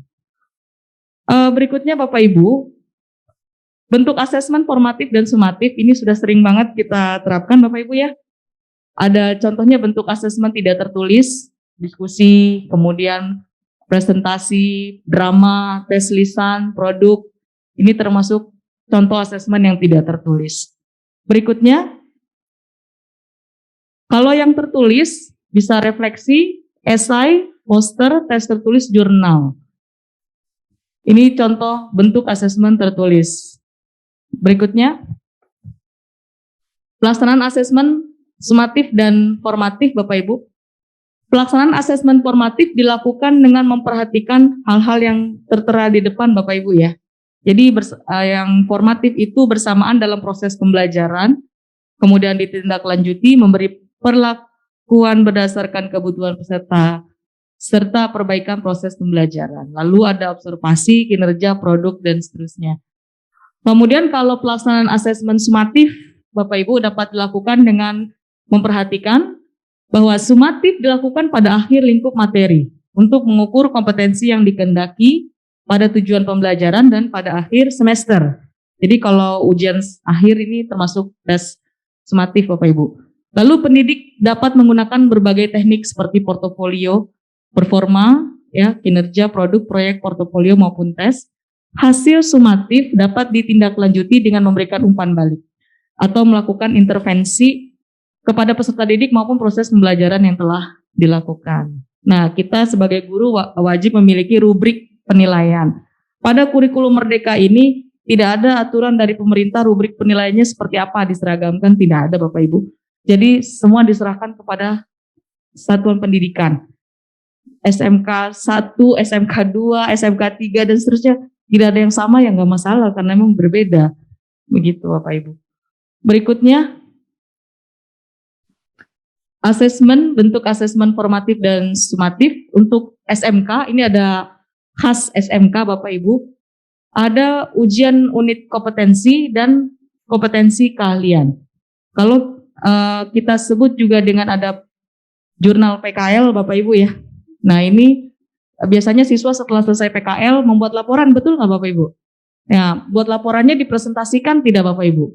Berikutnya Bapak Ibu, bentuk asesmen formatif dan sumatif ini sudah sering banget kita terapkan Bapak Ibu ya. Ada contohnya bentuk asesmen tidak tertulis, diskusi, kemudian presentasi, drama, tes lisan, produk. Ini termasuk contoh asesmen yang tidak tertulis. Berikutnya, kalau yang tertulis bisa refleksi, esai, poster, tes tertulis, jurnal. Ini contoh bentuk asesmen tertulis. Berikutnya, pelaksanaan asesmen sumatif dan formatif Bapak Ibu. Pelaksanaan asesmen formatif dilakukan dengan memperhatikan hal-hal yang tertera di depan Bapak Ibu ya. Jadi yang formatif itu bersamaan dalam proses pembelajaran, kemudian ditindaklanjuti memberi perlakuan berdasarkan kebutuhan peserta, serta perbaikan proses pembelajaran. Lalu ada observasi, kinerja, produk, dan seterusnya. Kemudian kalau pelaksanaan asesmen sumatif Bapak Ibu dapat dilakukan dengan memperhatikan bahwa sumatif dilakukan pada akhir lingkup materi untuk mengukur kompetensi yang dikehendaki pada tujuan pembelajaran dan pada akhir semester. Jadi kalau ujian akhir ini termasuk tes sumatif Bapak Ibu. Lalu pendidik dapat menggunakan berbagai teknik seperti portofolio, performa, ya, kinerja, produk, proyek, portofolio maupun tes. Hasil sumatif dapat ditindaklanjuti dengan memberikan umpan balik atau melakukan intervensi kepada peserta didik maupun proses pembelajaran yang telah dilakukan. Nah, kita sebagai guru wajib memiliki rubrik penilaian. Pada kurikulum Merdeka ini tidak ada aturan dari pemerintah rubrik penilaiannya seperti apa diseragamkan, tidak ada Bapak Ibu. Jadi semua diserahkan kepada satuan pendidikan. SMK 1, SMK 2, SMK 3 dan seterusnya tidak ada yang sama, yang nggak masalah karena memang berbeda. Begitu Bapak Ibu. Berikutnya asesmen, bentuk asesmen formatif dan sumatif untuk SMK. Ini ada khas SMK Bapak Ibu. Ada ujian unit kompetensi dan kompetensi keahlian. Kalau kita sebut juga dengan ada jurnal PKL Bapak Ibu ya. Nah ini biasanya siswa setelah selesai PKL membuat laporan, betul nggak Bapak Ibu? Ya, buat laporannya dipresentasikan tidak Bapak Ibu?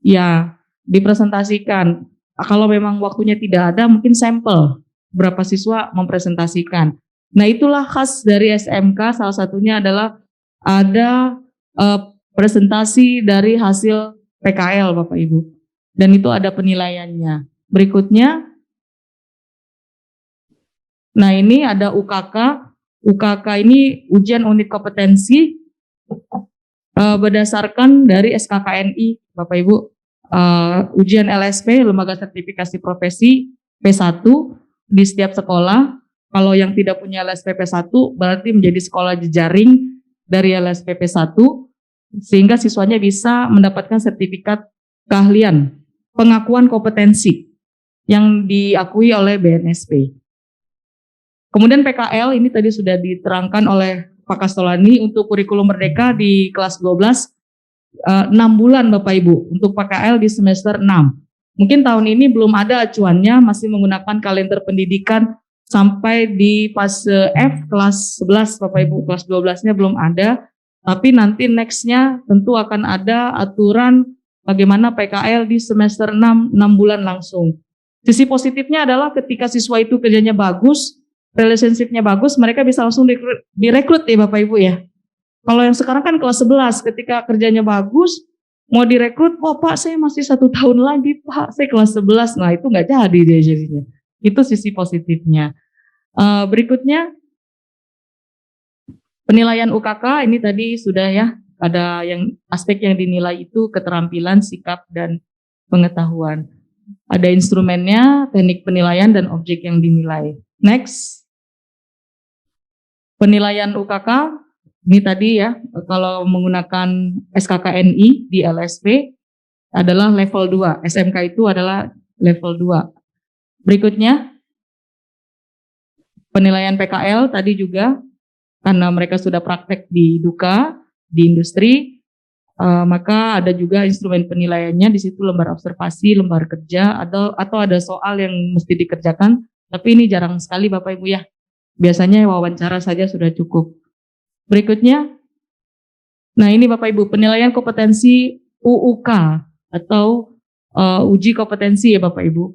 Ya, dipresentasikan. Kalau memang waktunya tidak ada, mungkin sampel berapa siswa mempresentasikan. Nah itulah khas dari SMK, salah satunya adalah ada presentasi dari hasil PKL Bapak Ibu. dan itu ada penilaiannya. Berikutnya, nah ini ada UKK. UKK ini ujian unit kompetensi berdasarkan dari SKKNI, Bapak Ibu. Ujian LSP, Lembaga Sertifikasi Profesi P1 di setiap sekolah. Kalau yang tidak punya LSP P1 berarti menjadi sekolah jejaring dari LSP P1 sehingga siswanya bisa mendapatkan sertifikat keahlian, pengakuan kompetensi yang diakui oleh BNSP. Kemudian PKL ini tadi sudah diterangkan oleh Pak Kastolani untuk kurikulum merdeka di kelas 12 6 bulan Bapak Ibu untuk PKL di semester 6. Mungkin tahun ini belum ada acuannya, masih menggunakan kalender pendidikan sampai di fase F kelas 11 Bapak Ibu, kelas 12-nya belum ada. Tapi nanti next-nya tentu akan ada aturan bagaimana PKL di semester 6 bulan langsung. Sisi positifnya adalah ketika siswa itu kerjanya bagus, relationship-nya bagus, mereka bisa langsung direkrut ya Bapak Ibu ya. Kalau yang sekarang kan kelas 11, ketika kerjanya bagus, mau direkrut, wah Pak saya masih 1 tahun lagi Pak, saya kelas 11, nah itu nggak jadi dia jadinya. Itu sisi positifnya. Berikutnya, penilaian UKK, ini tadi sudah ya, ada yang aspek yang dinilai itu keterampilan, sikap, dan pengetahuan. Ada instrumennya, teknik penilaian, dan objek yang dinilai. Next, penilaian UKK, ini tadi ya, kalau menggunakan SKKNI di LSP adalah level 2, SMK itu adalah level 2. Berikutnya, penilaian PKL tadi juga, karena mereka sudah praktek di Duka, di industri, maka ada juga instrumen penilaiannya, di situ lembar observasi, lembar kerja, atau ada soal yang mesti dikerjakan, tapi ini jarang sekali Bapak Ibu ya, biasanya wawancara saja sudah cukup. Berikutnya, nah ini Bapak Ibu, penilaian kompetensi UUK atau uji kompetensi ya Bapak Ibu.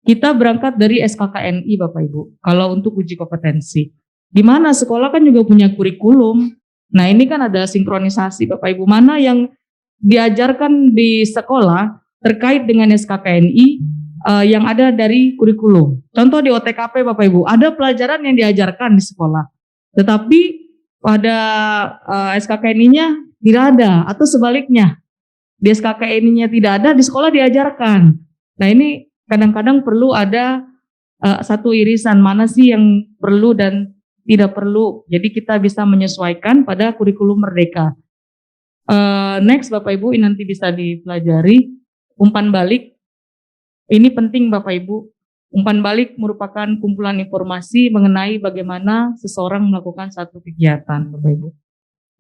Kita berangkat dari SKKNI Bapak Ibu, kalau untuk uji kompetensi. Di mana sekolah kan juga punya kurikulum. Nah ini kan ada sinkronisasi Bapak Ibu, mana yang diajarkan di sekolah terkait dengan SKKNI yang ada dari kurikulum. Contoh di OTKP Bapak Ibu, ada pelajaran yang diajarkan di sekolah. Tetapi pada SKKNI-nya tidak ada, atau sebaliknya di SKKNI-nya tidak ada, di sekolah diajarkan. Nah ini kadang-kadang perlu ada satu irisan mana sih yang perlu dan tidak perlu. Jadi kita bisa menyesuaikan pada kurikulum merdeka. Next Bapak Ibu, ini nanti bisa dipelajari. Umpan balik, ini penting Bapak Ibu. Umpan balik merupakan kumpulan informasi mengenai bagaimana seseorang melakukan satu kegiatan, Bapak Ibu.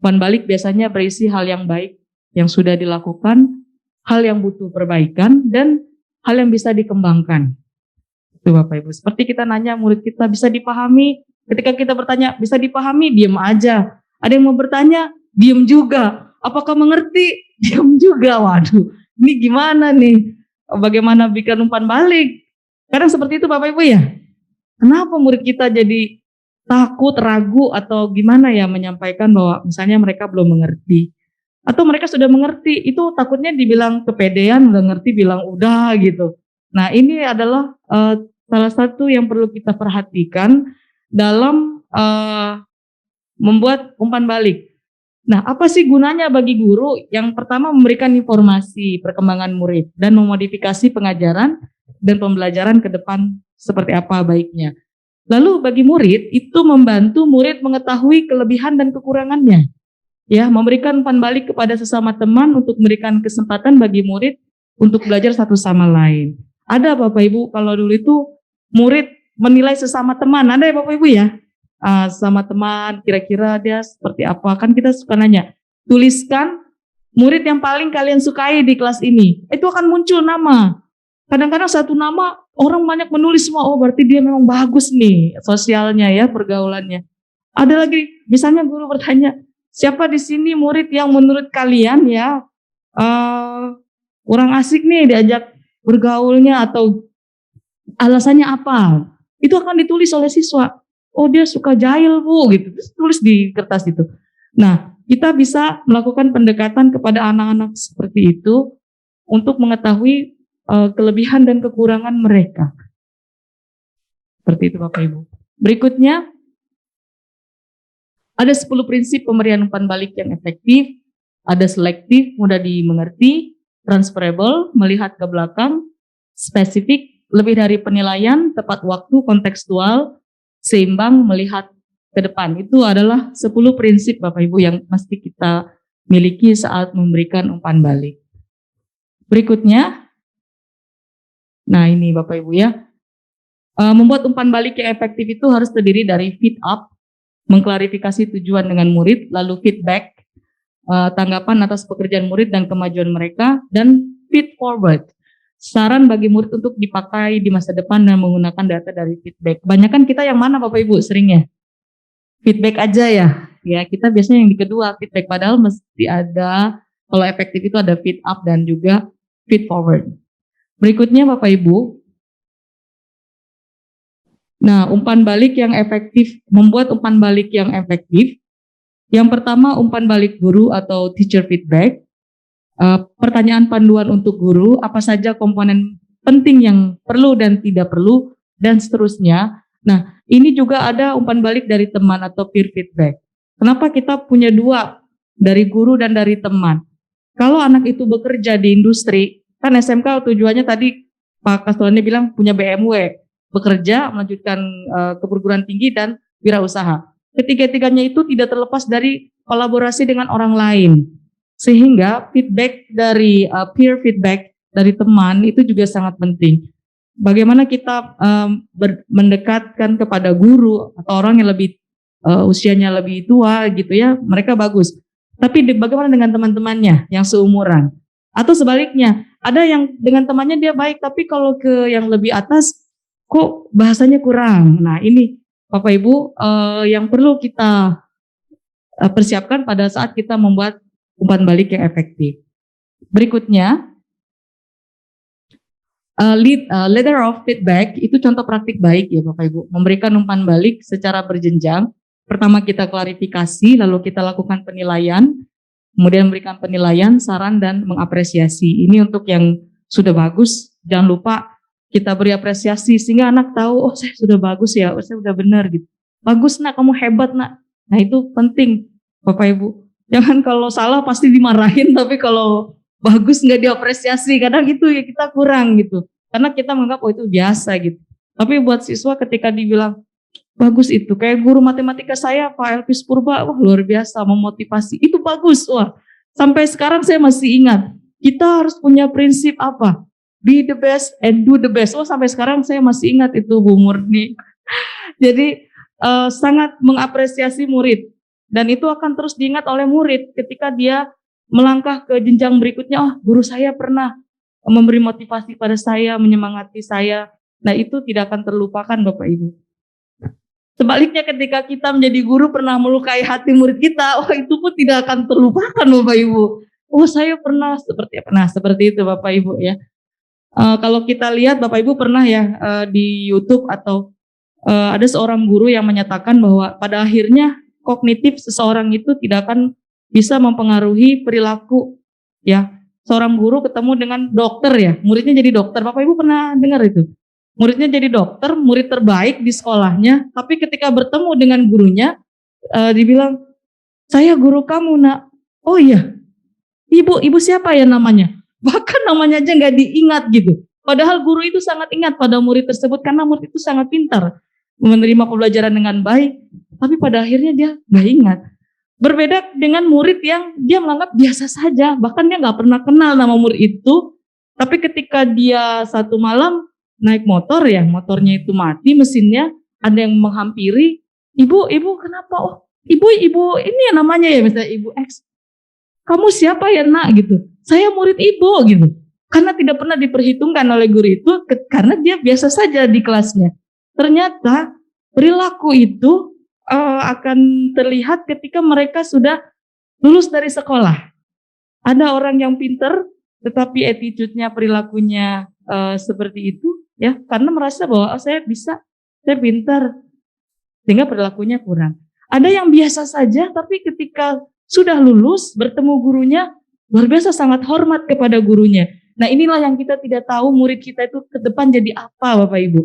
Umpan balik biasanya berisi hal yang baik yang sudah dilakukan, hal yang butuh perbaikan, dan hal yang bisa dikembangkan. Itu Bapak Ibu. Seperti kita nanya murid kita bisa dipahami, ketika kita bertanya bisa dipahami, diam aja. Ada yang mau bertanya, diam juga. Apakah mengerti? Diam juga. Waduh, ini gimana nih? Bagaimana bikin umpan balik? Kadang seperti itu Bapak Ibu ya. Kenapa murid kita jadi takut, ragu, atau gimana ya menyampaikan bahwa misalnya mereka belum mengerti. Atau mereka sudah mengerti, itu takutnya dibilang kepedean, udah ngerti bilang udah gitu. Nah ini adalah salah satu yang perlu kita perhatikan dalam membuat umpan balik. Nah apa sih gunanya bagi guru? Yang pertama memberikan informasi perkembangan murid dan memodifikasi pengajaran dan pembelajaran ke depan seperti apa baiknya. Lalu bagi murid itu membantu murid mengetahui kelebihan dan kekurangannya. Ya, memberikan umpan balik kepada sesama teman untuk memberikan kesempatan bagi murid untuk belajar satu sama lain. Ada Bapak Ibu kalau dulu itu murid menilai sesama teman, ada ya Bapak Ibu ya? Sama teman kira-kira dia seperti apa, kan kita suka nanya. Tuliskan murid yang paling kalian sukai di kelas ini, itu akan muncul nama. Kadang-kadang satu nama orang banyak menulis semua, oh berarti dia memang bagus nih sosialnya ya, pergaulannya. Ada lagi misalnya guru bertanya, siapa di sini murid yang menurut kalian ya kurang asik nih diajak bergaulnya atau alasannya apa? Itu akan ditulis oleh siswa. Oh dia suka jahil Bu, gitu. Terus tulis di kertas itu. Nah kita bisa melakukan pendekatan kepada anak-anak seperti itu untuk mengetahui kelebihan dan kekurangan mereka. Seperti itu Bapak Ibu. Berikutnya, ada 10 prinsip pemberian umpan balik yang efektif. Ada selektif, mudah dimengerti, transferable, melihat ke belakang, spesifik, lebih dari penilaian, tepat waktu, kontekstual, seimbang, melihat ke depan. Itu adalah 10 prinsip Bapak Ibu yang mesti kita miliki saat memberikan umpan balik. Berikutnya, nah ini Bapak Ibu ya, membuat umpan balik yang efektif itu harus terdiri dari feed up, mengklarifikasi tujuan dengan murid, lalu feedback, tanggapan atas pekerjaan murid dan kemajuan mereka, dan feed forward, saran bagi murid untuk dipakai di masa depan dan menggunakan data dari feedback. Kebanyakan kita yang mana Bapak Ibu seringnya? Feedback aja ya. Ya, kita biasanya yang di kedua, feedback, padahal mesti ada, kalau efektif itu ada feed up dan juga feed forward. Berikutnya Bapak Ibu, nah umpan balik yang efektif, membuat umpan balik yang efektif. Yang pertama, umpan balik guru atau teacher feedback. Pertanyaan panduan untuk guru, apa saja komponen penting yang perlu dan tidak perlu, dan seterusnya. Nah, ini juga ada umpan balik dari teman atau peer feedback. Kenapa kita punya dua, dari guru dan dari teman? Kalau anak itu bekerja di industri, kan SMK tujuannya tadi Pak Kastolani bilang punya BMW, bekerja, melanjutkan ke perguruan tinggi dan wirausaha. Ketiga-tiganya itu tidak terlepas dari kolaborasi dengan orang lain. Sehingga feedback dari peer feedback dari teman itu juga sangat penting. Bagaimana kita mendekatkan kepada guru atau orang yang lebih usianya lebih tua gitu ya, mereka bagus. Tapi bagaimana dengan teman-temannya yang seumuran? Atau sebaliknya, ada yang dengan temannya dia baik, tapi kalau ke yang lebih atas kok bahasanya kurang. Nah ini Bapak Ibu yang perlu kita persiapkan pada saat kita membuat umpan balik yang efektif. Berikutnya, letter of feedback itu contoh praktik baik ya Bapak Ibu. Memberikan umpan balik secara berjenjang. Pertama kita klarifikasi, lalu kita lakukan penilaian, kemudian memberikan penilaian, saran, dan mengapresiasi. Ini untuk yang sudah bagus, jangan lupa kita beri apresiasi sehingga anak tahu, oh saya sudah bagus ya, oh saya sudah benar gitu. Bagus nak, kamu hebat nak. Nah itu penting Bapak Ibu. Jangan kalau salah pasti dimarahin, tapi kalau bagus nggak diapresiasi, kadang itu ya kita kurang gitu. Karena kita menganggap oh itu biasa gitu. Tapi buat siswa ketika dibilang bagus itu, kayak guru matematika saya Pak Elvis Purba, wah luar biasa memotivasi, itu bagus, wah sampai sekarang saya masih ingat. Kita harus punya prinsip apa? Be the best and do the best. Oh sampai sekarang saya masih ingat itu Bu Murni. Jadi sangat mengapresiasi murid dan itu akan terus diingat oleh murid ketika dia melangkah ke jenjang berikutnya. Oh guru saya pernah memberi motivasi pada saya, menyemangati saya. Nah itu tidak akan terlupakan Bapak Ibu. Sebaliknya ketika kita menjadi guru pernah melukai hati murid kita, oh itu pun tidak akan terlupakan Bapak Ibu. Oh saya pernah seperti apa? Nah seperti itu Bapak Ibu ya. Kalau kita lihat Bapak Ibu pernah ya di YouTube atau ada seorang guru yang menyatakan bahwa pada akhirnya kognitif seseorang itu tidak akan bisa mempengaruhi perilaku ya. Seorang guru ketemu dengan dokter ya, muridnya jadi dokter. Bapak Ibu pernah dengar itu? Muridnya jadi dokter, murid terbaik di sekolahnya, tapi ketika bertemu dengan gurunya, dibilang, saya guru kamu nak. Oh iya, ibu siapa ya namanya? Bahkan namanya aja nggak diingat gitu. Padahal guru itu sangat ingat pada murid tersebut karena murid itu sangat pintar menerima pembelajaran dengan baik, tapi pada akhirnya dia nggak ingat. Berbeda dengan murid yang dia menganggap biasa saja, bahkan dia nggak pernah kenal nama murid itu, tapi ketika dia satu malam naik motor ya, motornya itu mati mesinnya, ada yang menghampiri, ibu kenapa? Oh ibu ini ya namanya ya, misalnya ibu X, kamu siapa ya nak gitu, saya murid ibu gitu, karena tidak pernah diperhitungkan oleh guru itu, karena dia biasa saja di kelasnya. Ternyata perilaku itu akan terlihat ketika mereka sudah lulus dari sekolah. Ada orang yang pinter, tetapi attitude-nya, perilakunya seperti itu, ya, karena merasa bahwa oh, saya bisa, saya pintar, sehingga perilakunya kurang. Ada yang biasa saja, tapi ketika sudah lulus bertemu gurunya, luar biasa sangat hormat kepada gurunya. Nah inilah yang kita tidak tahu murid kita itu ke depan jadi apa Bapak Ibu.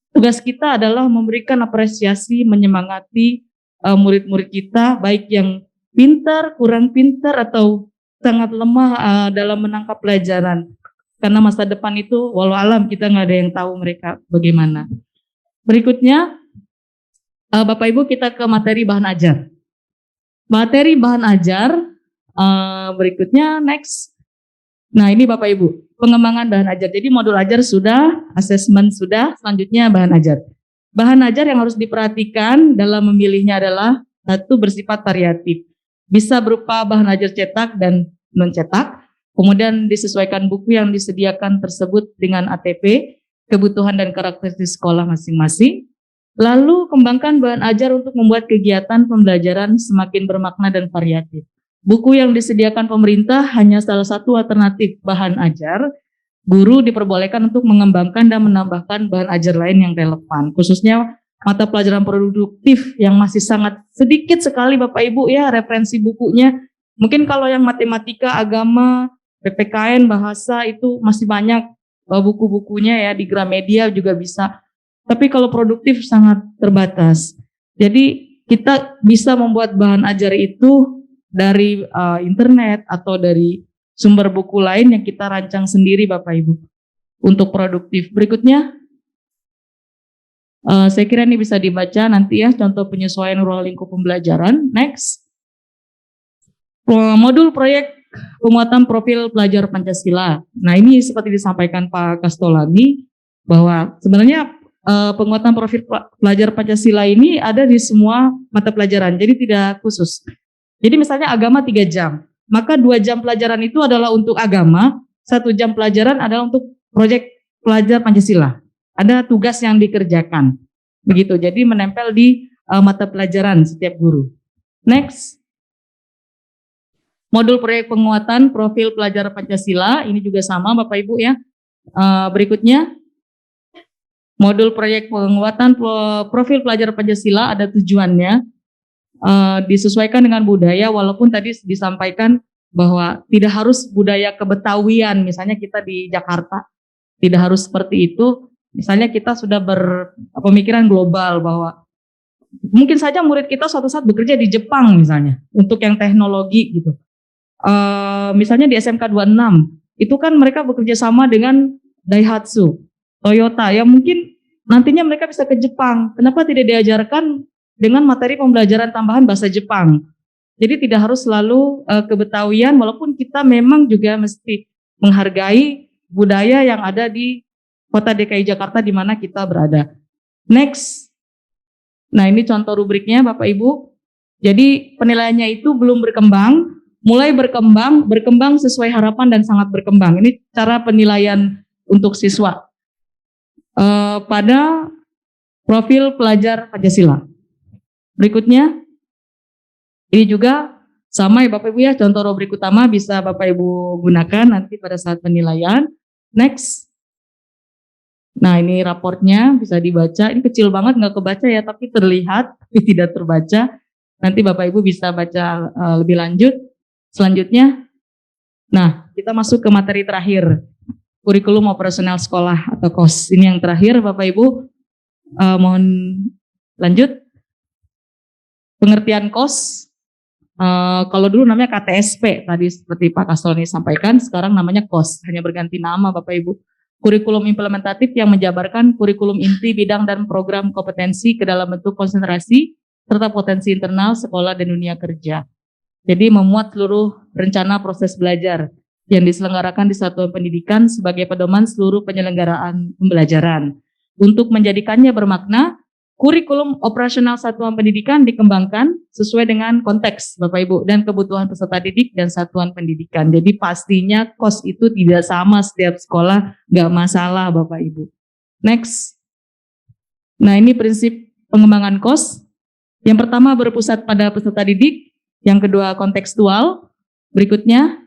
Tugas kita adalah memberikan apresiasi, menyemangati murid-murid kita, baik yang pintar, kurang pintar, atau sangat lemah dalam menangkap pelajaran. Karena masa depan itu walau alam kita nggak ada yang tahu mereka bagaimana. Berikutnya, Bapak Ibu kita ke materi bahan ajar. Materi bahan ajar berikutnya next. Nah ini Bapak Ibu, pengembangan bahan ajar. Jadi modul ajar sudah, asesmen sudah, selanjutnya bahan ajar. Bahan ajar yang harus diperhatikan dalam memilihnya adalah satu, bersifat variatif. Bisa berupa bahan ajar cetak dan non-cetak. Kemudian disesuaikan buku yang disediakan tersebut dengan ATP, kebutuhan dan karakteristik sekolah masing-masing. Lalu kembangkan bahan ajar untuk membuat kegiatan pembelajaran semakin bermakna dan variatif. Buku yang disediakan pemerintah hanya salah satu alternatif bahan ajar. Guru diperbolehkan untuk mengembangkan dan menambahkan bahan ajar lain yang relevan, khususnya mata pelajaran produktif yang masih sangat sedikit sekali Bapak Ibu ya referensi bukunya. Mungkin kalau yang matematika, agama, PPKN, bahasa itu masih banyak buku-bukunya ya, di Gramedia juga bisa. Tapi kalau produktif sangat terbatas. Jadi kita bisa membuat bahan ajar itu dari internet atau dari sumber buku lain yang kita rancang sendiri Bapak Ibu untuk produktif. Berikutnya, saya kira ini bisa dibaca nanti ya, contoh penyesuaian ruang lingkup pembelajaran. Next, modul proyek pemuatan profil pelajar Pancasila. Nah ini seperti disampaikan Pak Kastolani bahwa sebenarnya penguatan profil pelajar Pancasila ini ada di semua mata pelajaran, jadi tidak khusus. Jadi misalnya agama 3 jam, maka 2 jam pelajaran itu adalah untuk agama, 1 jam pelajaran adalah untuk proyek pelajar Pancasila. Ada tugas yang dikerjakan, begitu. Jadi menempel di mata pelajaran setiap guru. Next, modul proyek penguatan profil pelajar Pancasila, ini juga sama Bapak Ibu ya. Berikutnya, modul proyek penguatan profil pelajar Pancasila ada tujuannya. Disesuaikan dengan budaya, walaupun tadi disampaikan bahwa tidak harus budaya kebetawian, misalnya kita di Jakarta, tidak harus seperti itu. Misalnya kita sudah berpemikiran global bahwa mungkin saja murid kita suatu saat bekerja di Jepang misalnya, untuk yang teknologi gitu. Misalnya di SMK 26, itu kan mereka bekerja sama dengan Daihatsu, Toyota, yang mungkin nantinya mereka bisa ke Jepang. Kenapa tidak diajarkan dengan materi pembelajaran tambahan bahasa Jepang? Jadi tidak harus selalu kebetawian, walaupun kita memang juga mesti menghargai budaya yang ada di kota DKI Jakarta di mana kita berada. Next, nah ini contoh rubriknya Bapak Ibu. Jadi penilaiannya itu belum berkembang, mulai berkembang sesuai harapan dan sangat berkembang. Ini cara penilaian untuk siswa pada profil pelajar Pancasila. Berikutnya, ini juga sama ya Bapak Ibu ya, contoh rubrik utama bisa Bapak Ibu gunakan nanti pada saat penilaian. Next. Nah ini raportnya bisa dibaca, ini kecil banget nggak kebaca ya, tapi terlihat, tapi tidak terbaca. Nanti Bapak Ibu bisa baca lebih lanjut. Selanjutnya, nah kita masuk ke materi terakhir, kurikulum operasional sekolah atau KOS. Ini yang terakhir Bapak Ibu, mohon lanjut. Pengertian KOS, kalau dulu namanya KTSP, tadi seperti Pak Kastolani sampaikan, sekarang namanya KOS, hanya berganti nama Bapak Ibu. Kurikulum implementatif yang menjabarkan kurikulum inti bidang dan program kompetensi ke dalam bentuk konsentrasi, serta potensi internal sekolah dan dunia kerja. Jadi memuat seluruh rencana proses belajar yang diselenggarakan di satuan pendidikan sebagai pedoman seluruh penyelenggaraan pembelajaran. Untuk menjadikannya bermakna, kurikulum operasional satuan pendidikan dikembangkan sesuai dengan konteks Bapak Ibu dan kebutuhan peserta didik dan satuan pendidikan. Jadi pastinya KOS itu tidak sama setiap sekolah, nggak masalah Bapak Ibu. Next. Nah ini prinsip pengembangan KOS. Yang pertama berpusat pada peserta didik, yang kedua kontekstual, berikutnya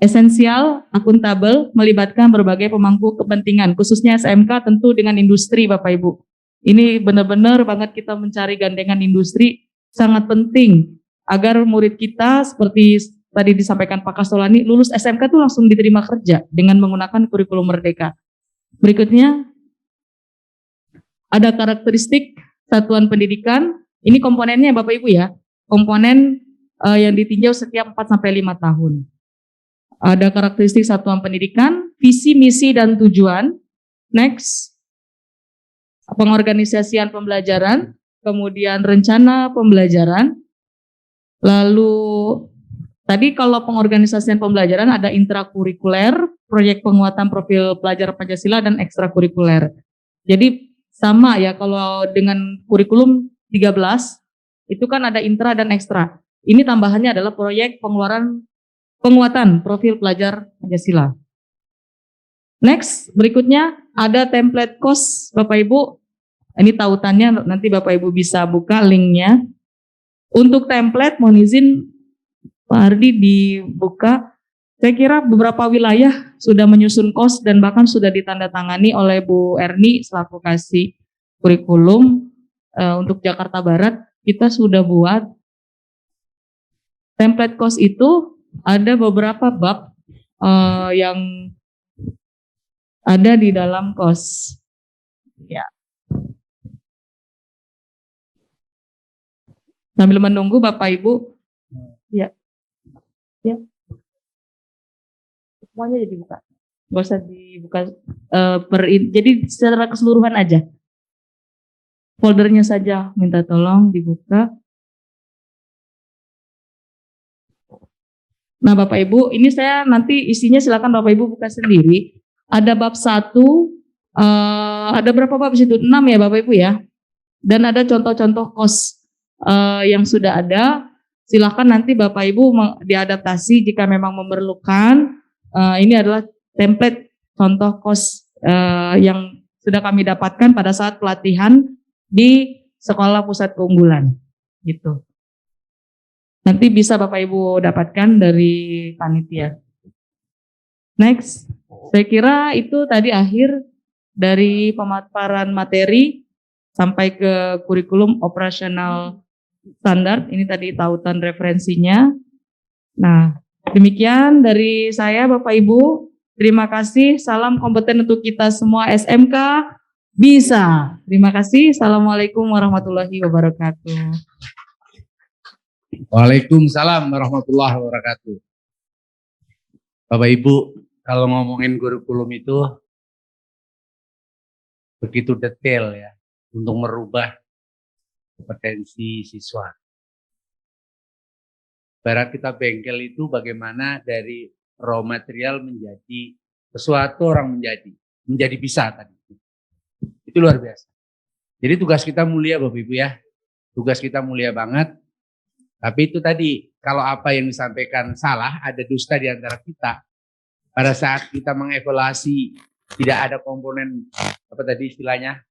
esensial, akuntabel, melibatkan berbagai pemangku kepentingan, khususnya SMK tentu dengan industri Bapak Ibu. Ini benar-benar banget kita mencari gandengan industri, sangat penting agar murid kita seperti tadi disampaikan Pak Kastolani, lulus SMK tuh langsung diterima kerja dengan menggunakan kurikulum Merdeka. Berikutnya ada karakteristik satuan pendidikan. Ini komponennya Bapak Ibu ya. Komponen yang ditinjau setiap 4 sampai 5 tahun. Ada karakteristik satuan pendidikan, visi, misi dan tujuan. Next. Pengorganisasian pembelajaran, kemudian rencana pembelajaran. Lalu tadi kalau pengorganisasian pembelajaran ada intrakurikuler, proyek penguatan profil pelajar Pancasila dan ekstrakurikuler. Jadi sama ya kalau dengan kurikulum 13 itu kan ada intra dan ekstra. Ini tambahannya adalah proyek penguatan profil pelajar Pancasila. Next, berikutnya ada template course Bapak Ibu. Ini tautannya nanti Bapak Ibu bisa buka linknya. Untuk template mohon izin Pak Ardi dibuka. Saya kira beberapa wilayah sudah menyusun kos dan bahkan sudah ditandatangani oleh Bu Erni selaku kasih kurikulum. Untuk Jakarta Barat kita sudah buat template kos itu, ada beberapa bab yang ada di dalam kos. Ya. Sambil menunggu Bapak Ibu, ya. Semuanya jadi dibuka. Nggak usah dibuka jadi secara keseluruhan aja. Foldernya saja minta tolong dibuka. Nah Bapak Ibu, ini saya nanti isinya silakan Bapak Ibu buka sendiri. Ada bab 1, ada berapa bab di situ? 6 ya Bapak Ibu ya. Dan ada contoh-contoh kos yang sudah ada. Silakan nanti Bapak Ibu diadaptasi jika memang memerlukan. Ini adalah template contoh kos yang sudah kami dapatkan pada saat pelatihan di sekolah pusat keunggulan. Gitu. Nanti bisa Bapak Ibu dapatkan dari panitia. Next, saya kira itu tadi akhir dari pemaparan materi sampai ke kurikulum operasional standar. Ini tadi tautan referensinya. Nah, demikian dari saya Bapak Ibu. Terima kasih. Salam kompeten untuk kita semua SMK bisa. Terima kasih. Assalamualaikum warahmatullahi wabarakatuh. Waalaikumsalam warahmatullahi wabarakatuh. Bapak Ibu, kalau ngomongin kurikulum itu begitu detail ya untuk merubah kompetensi siswa. Barat kita bengkel itu bagaimana dari raw material menjadi sesuatu orang menjadi bisa tadi. Itu luar biasa. Jadi tugas kita mulia Bapak Ibu ya. Tugas kita mulia banget. Tapi itu tadi, kalau apa yang disampaikan salah, ada dusta di antara kita. Pada saat kita mengevaluasi, tidak ada komponen, apa tadi istilahnya,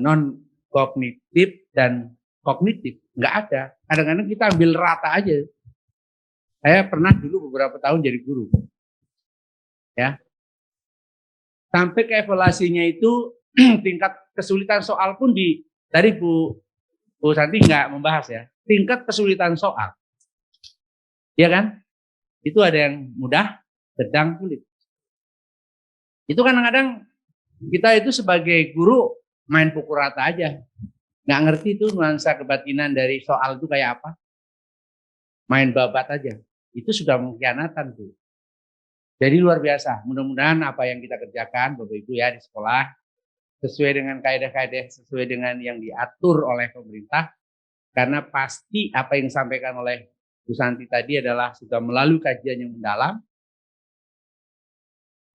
non kognitif dan kognitif. Nggak ada. Kadang-kadang kita ambil rata aja. Saya pernah dulu beberapa tahun jadi guru. Ya. Sampai ke evaluasinya itu, tingkat kesulitan soal pun dari Bu Santi nggak membahas ya. Tingkat kesulitan soal. Ya kan? Itu ada yang mudah, sedang, sulit. Itu kadang-kadang kita itu sebagai guru main pukul rata aja. Nggak ngerti itu nuansa kebatinan dari soal itu kayak apa. Main babat aja. Itu sudah mengkhianatan tuh. Jadi luar biasa. Mudah-mudahan apa yang kita kerjakan Bapak Ibu ya di sekolah sesuai dengan kaidah-kaidah, sesuai dengan yang diatur oleh pemerintah. Karena pasti apa yang disampaikan oleh Bu Santi tadi adalah sudah melalui kajian yang mendalam.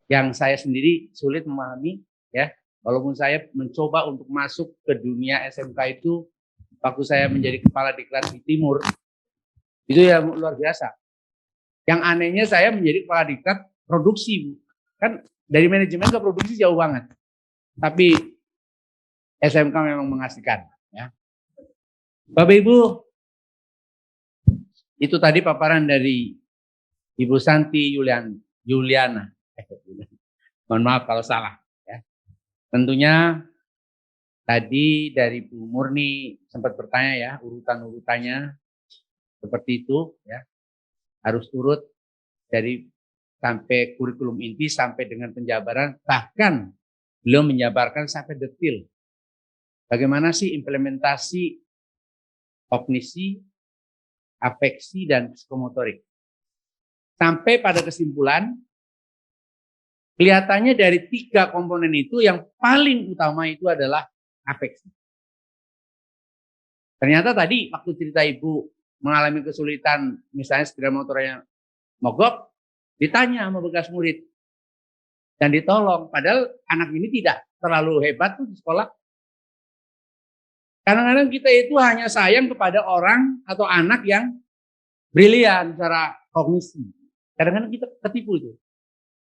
Yang saya sendiri sulit memahami ya. Walaupun saya mencoba untuk masuk ke dunia SMK itu waktu saya menjadi kepala diklat di Timur. Itu ya luar biasa. Yang anehnya saya menjadi kepala diklat produksi. Kan dari manajemen ke produksi jauh banget. Tapi SMK memang mengasihkan ya. Bapak Ibu, itu tadi paparan dari Ibu Santi Yuliana. Mohon maaf kalau salah. Ya. Tentunya tadi dari Bu Murni sempat bertanya ya urutan-urutannya seperti itu. Ya. harus turut dari sampai kurikulum inti sampai dengan penjabaran, bahkan beliau menjabarkan sampai detil. Bagaimana sih implementasi kognisi, afeksi, dan psikomotorik. Sampai pada kesimpulan, kelihatannya dari 3 komponen itu yang paling utama itu adalah afeksi. Ternyata tadi waktu cerita ibu mengalami kesulitan, misalnya sepeda motornya mogok, ditanya sama bekas murid dan ditolong. Padahal anak ini tidak terlalu hebat tuh di sekolah. Kadang-kadang kita itu hanya sayang kepada orang atau anak yang brilian secara kognisi. Kadang-kadang kita ketipu itu.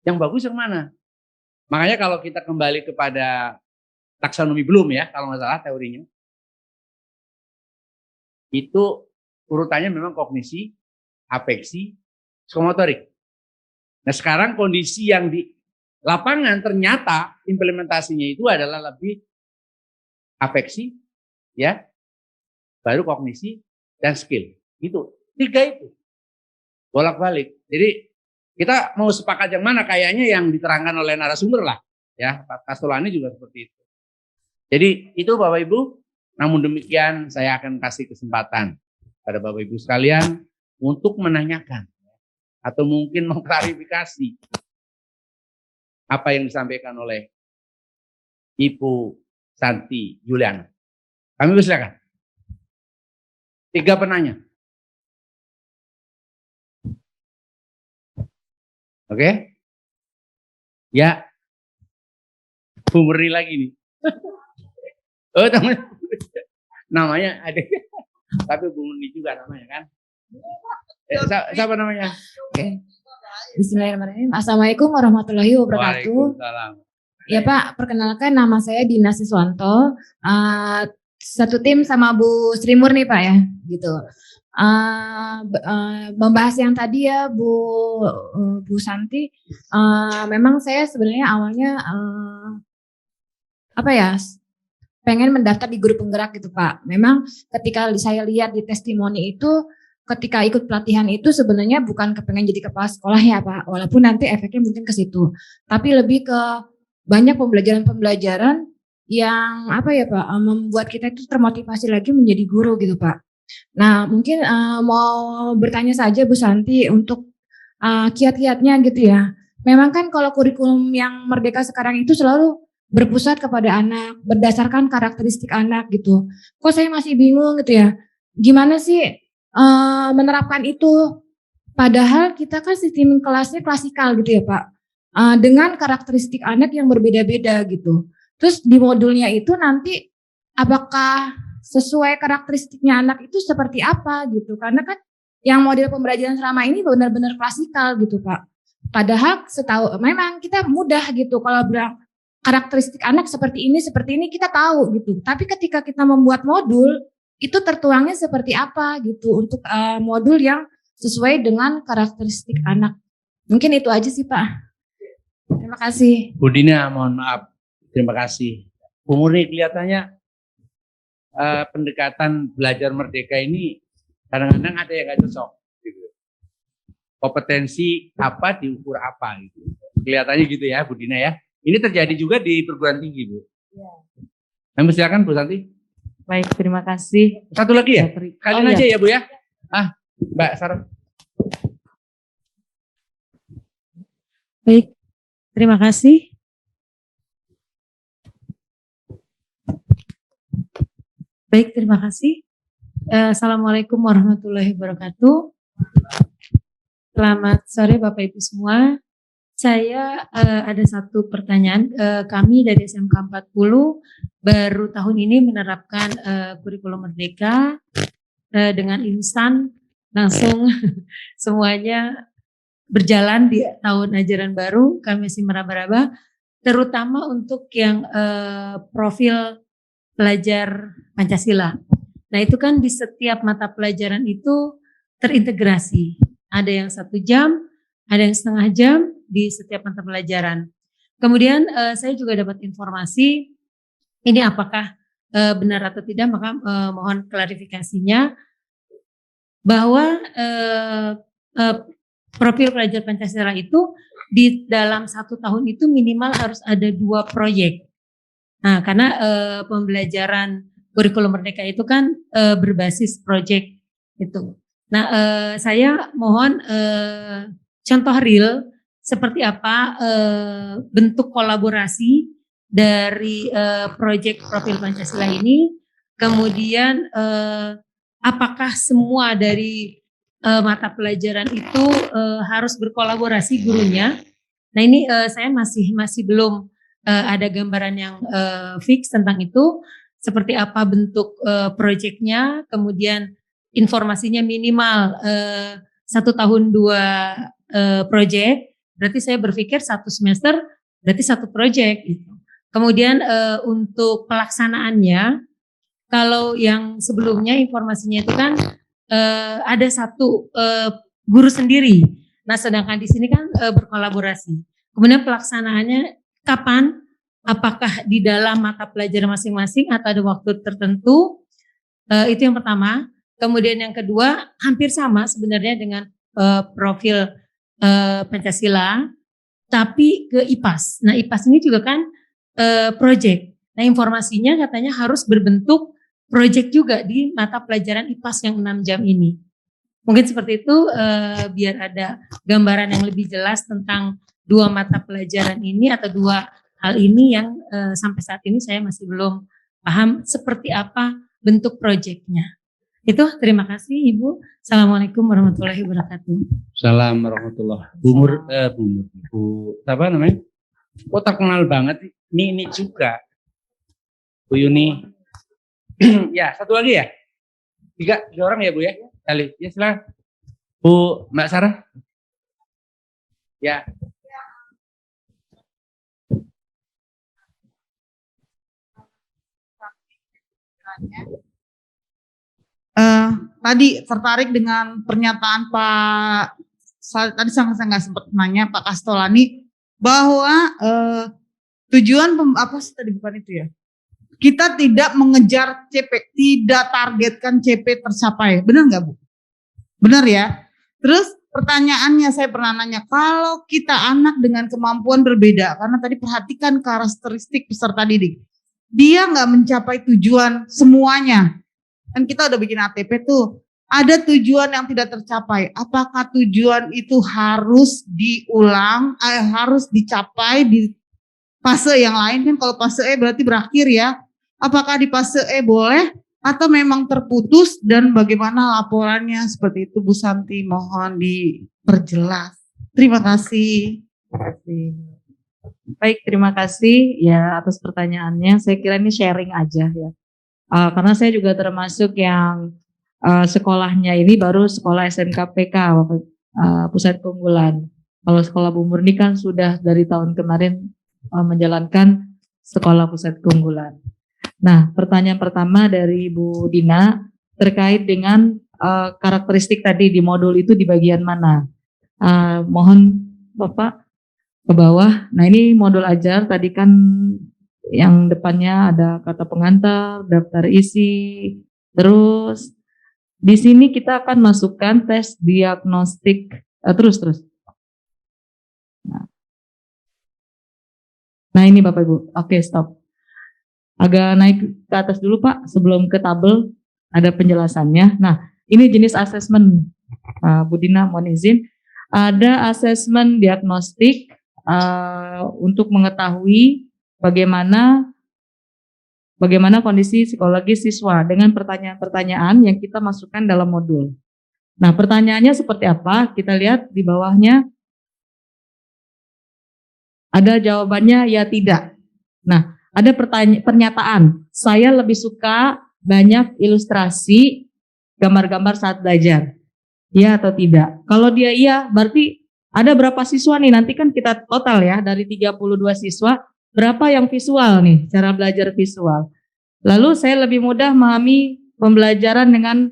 Yang bagus yang mana? Makanya kalau kita kembali kepada taksonomi Bloom ya, kalau nggak salah teorinya, itu urutannya memang kognisi, afeksi, psikomotorik. Nah sekarang kondisi yang di lapangan ternyata implementasinya itu adalah lebih afeksi, ya, baru kognisi dan skill. Itu 3 itu bolak-balik. Jadi kita mau sepakat yang mana? Kayaknya yang diterangkan oleh narasumber lah, ya. Pak Kastolani juga seperti itu. Jadi itu Bapak Ibu. Namun demikian saya akan kasih kesempatan pada Bapak Ibu sekalian untuk menanyakan atau mungkin mengklarifikasi apa yang disampaikan oleh Ibu Santi Juliana. Kami persilakan. 3 penanya. Oke? Ya. Bu Murni lagi nih. Oh, namanya ada. Tapi Bu Murni juga namanya kan? Siapa namanya? Oke. Bismillahirrahmanirrahim. Assalamualaikum warahmatullahi wabarakatuh. Waalaikumsalam. Ya Pak, perkenalkan nama saya Dina Siswanto. Satu tim sama Bu Sri Murni Pak ya, gitu. Membahas yang tadi ya Bu Santi. Memang saya sebenarnya awalnya pengen mendaftar di guru penggerak gitu Pak. Memang ketika saya lihat di testimoni itu, ketika ikut pelatihan itu sebenarnya bukan kepengen jadi kepala sekolah ya Pak, walaupun nanti efeknya mungkin ke situ. Tapi lebih ke banyak pembelajaran-pembelajaran yang Pak, membuat kita itu termotivasi lagi menjadi guru gitu Pak. Nah mungkin mau bertanya saja Bu Santi untuk kiat-kiatnya gitu ya. Memang kan kalau kurikulum yang Merdeka sekarang itu selalu berpusat kepada anak, berdasarkan karakteristik anak gitu. Kok saya masih bingung gitu ya, gimana sih menerapkan itu, padahal kita kan sistem kelasnya klasikal gitu ya Pak, dengan karakteristik anak yang berbeda-beda gitu. Terus di modulnya itu nanti apakah sesuai karakteristiknya anak itu seperti apa gitu, karena kan yang model pembelajaran selama ini benar-benar klasikal gitu Pak. Padahal setahu memang kita mudah gitu kalau bilang karakteristik anak seperti ini kita tahu gitu. Tapi ketika kita membuat modul itu tertuangnya seperti apa gitu untuk modul yang sesuai dengan karakteristik anak. Mungkin itu aja sih Pak. Terima kasih. Bu Dina, mohon maaf. Terima kasih. Bu Murni, kelihatannya pendekatan belajar merdeka ini kadang-kadang ada yang nggak cocok. Gitu. Kompetensi apa diukur apa gitu. Kelihatannya gitu ya Bu Dina ya. Ini terjadi juga di perguruan tinggi Bu. Ya. Kami silakan Bu Santi. Baik, terima kasih. Satu lagi ya? Kalian aja ya Bu ya? Mbak Sarah. Baik, terima kasih. Baik, terima kasih. Assalamualaikum warahmatullahi wabarakatuh. Selamat sore Bapak Ibu semua. Saya ada satu pertanyaan. Kami dari SMK 40 baru tahun ini menerapkan kurikulum Merdeka dengan instan langsung semuanya berjalan di tahun ajaran baru. Kami masih meraba-raba, terutama untuk yang profil pelajar Pancasila. Nah itu kan di setiap mata pelajaran itu terintegrasi. Ada yang 1 jam, ada yang setengah jam di setiap mata pelajaran. Kemudian saya juga dapat informasi, ini apakah benar atau tidak, maka mohon klarifikasinya, bahwa profil pelajar Pancasila itu di dalam 1 tahun itu minimal harus ada 2 proyek. Nah, karena pembelajaran kurikulum merdeka itu kan berbasis proyek itu. Nah, saya mohon contoh real seperti apa bentuk kolaborasi dari proyek profil Pancasila ini, kemudian apakah semua dari mata pelajaran itu harus berkolaborasi gurunya. Nah, ini saya masih belum ada gambaran yang fix tentang itu, seperti apa bentuk proyeknya, kemudian informasinya minimal 1 tahun 2 proyek, berarti saya berpikir 1 semester berarti 1 proyek gitu. Kemudian untuk pelaksanaannya, kalau yang sebelumnya informasinya itu kan ada 1 guru sendiri. Nah, sedangkan di sini kan berkolaborasi. Kemudian pelaksanaannya kapan? Apakah di dalam mata pelajaran masing-masing atau ada waktu tertentu? Itu yang pertama. Kemudian yang kedua, hampir sama sebenarnya dengan profil Pancasila, tapi ke IPAS. Nah, IPAS ini juga kan project. Nah, informasinya katanya harus berbentuk project juga di mata pelajaran IPAS yang 6 jam ini. Mungkin seperti itu, biar ada gambaran yang lebih jelas tentang 2 mata pelajaran ini atau 2 hal ini yang sampai saat ini saya masih belum paham seperti apa bentuk projectnya. Itu, terima kasih Ibu. Assalamualaikum warahmatullahi wabarakatuh. Salam warahmatullah. Bu, apa namanya? Kok terkenal banget ini juga. Bu Yuni. Ya, 1 lagi ya? 3 orang ya Bu ya? Kali. Ya, silakan. Bu Mbak Sarah. Ya. Tadi tertarik dengan pernyataan Pak, tadi saya nggak sempat nanya Pak Kastolani bahwa tujuan apa sih tadi, bukan itu ya? Kita tidak mengejar CP, tidak targetkan CP tercapai, benar nggak Bu? Benar ya. Terus pertanyaannya saya pernah nanya, kalau kita anak dengan kemampuan berbeda, karena tadi perhatikan karakteristik peserta didik, dia nggak mencapai tujuan semuanya. Kan kita udah bikin ATP tuh, ada tujuan yang tidak tercapai. Apakah tujuan itu harus diulang, harus dicapai di fase yang lain? Kan kalau fase E berarti berakhir ya. Apakah di fase E boleh atau memang terputus, dan bagaimana laporannya? Seperti itu Bu Santi, mohon diperjelas. Terima kasih. Baik, terima kasih ya atas pertanyaannya. Saya kira ini sharing aja ya. Karena saya juga termasuk yang sekolahnya ini baru sekolah SMKPK Pusat Keunggulan. Kalau sekolah Bu Murni kan sudah dari tahun kemarin menjalankan sekolah Pusat Keunggulan. Nah, pertanyaan pertama dari Bu Dina terkait dengan karakteristik tadi di modul itu di bagian mana? Mohon Bapak ke bawah. Nah, ini modul ajar tadi kan yang depannya ada kata pengantar, daftar isi, terus di sini kita akan masukkan tes diagnostik terus. Nah ini Bapak Ibu, oke stop. Agak naik ke atas dulu Pak, sebelum ke tabel ada penjelasannya. Nah ini jenis asesmen, Bu Dina mohon izin. Ada asesmen diagnostik untuk mengetahui bagaimana kondisi psikologis siswa dengan pertanyaan-pertanyaan yang kita masukkan dalam modul. Nah, pertanyaannya seperti apa? Kita lihat di bawahnya. Ada jawabannya ya tidak. Nah, ada pernyataan. Saya lebih suka banyak ilustrasi gambar-gambar saat belajar. Ya atau tidak? Kalau dia iya, berarti ada berapa siswa nih? Nanti kan kita total ya dari 32 siswa. Berapa yang visual nih, cara belajar visual. Lalu saya lebih mudah memahami pembelajaran dengan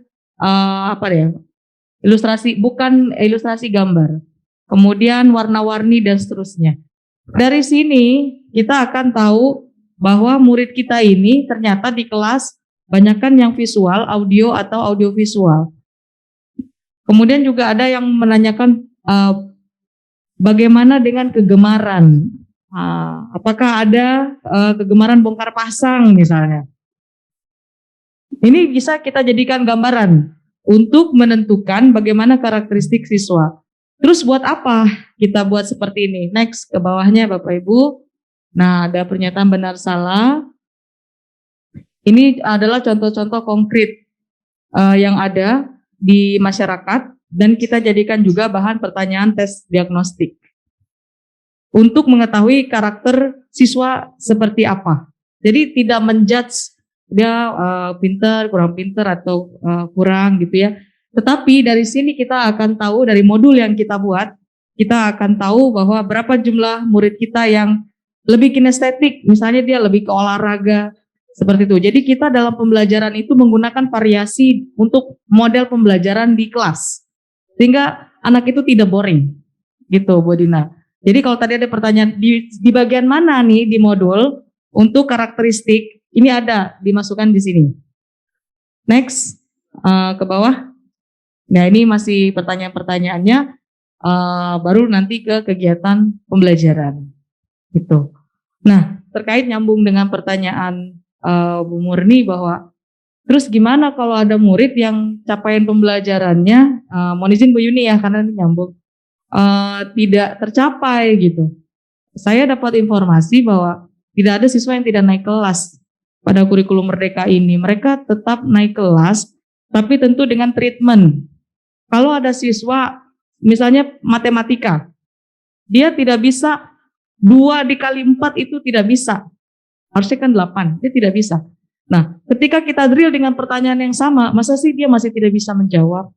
ilustrasi, bukan ilustrasi gambar. Kemudian warna-warni dan seterusnya. Dari sini kita akan tahu bahwa murid kita ini ternyata di kelas banyakkan yang visual, audio atau audiovisual. Kemudian juga ada yang menanyakan bagaimana dengan kegemaran. Apakah ada kegemaran bongkar pasang misalnya. Ini bisa kita jadikan gambaran untuk menentukan bagaimana karakteristik siswa. Terus buat apa kita buat seperti ini? Next ke bawahnya Bapak Ibu. Nah, ada pernyataan benar salah. Ini adalah contoh-contoh konkret yang ada di masyarakat dan kita jadikan juga bahan pertanyaan tes diagnostik untuk mengetahui karakter siswa seperti apa. Jadi tidak menjudge dia pinter, kurang pinter atau kurang gitu ya. Tetapi dari sini kita akan tahu dari modul yang kita buat, kita akan tahu bahwa berapa jumlah murid kita yang lebih kinestetik, misalnya dia lebih ke olahraga, seperti itu. Jadi kita dalam pembelajaran itu menggunakan variasi untuk model pembelajaran di kelas. Sehingga anak itu tidak boring. Gitu Bu Dina. Jadi kalau tadi ada pertanyaan di bagian mana nih di modul untuk karakteristik, ini ada dimasukkan di sini. Next ke bawah. Nah ini masih pertanyaan-pertanyaannya, baru nanti ke kegiatan pembelajaran. Gitu. Nah terkait nyambung dengan pertanyaan Bu Murni bahwa terus gimana kalau ada murid yang capaian pembelajarannya, mohon izin Bu Yuni ya karena ini nyambung, tidak tercapai gitu. Saya dapat informasi bahwa tidak ada siswa yang tidak naik kelas pada kurikulum Merdeka ini. Mereka tetap naik kelas, tapi tentu dengan treatment. Kalau ada siswa, misalnya matematika, dia tidak bisa 2 dikali 4 itu tidak bisa. Harusnya kan 8, dia tidak bisa. Nah, ketika kita drill dengan pertanyaan yang sama, masa sih dia masih tidak bisa menjawab?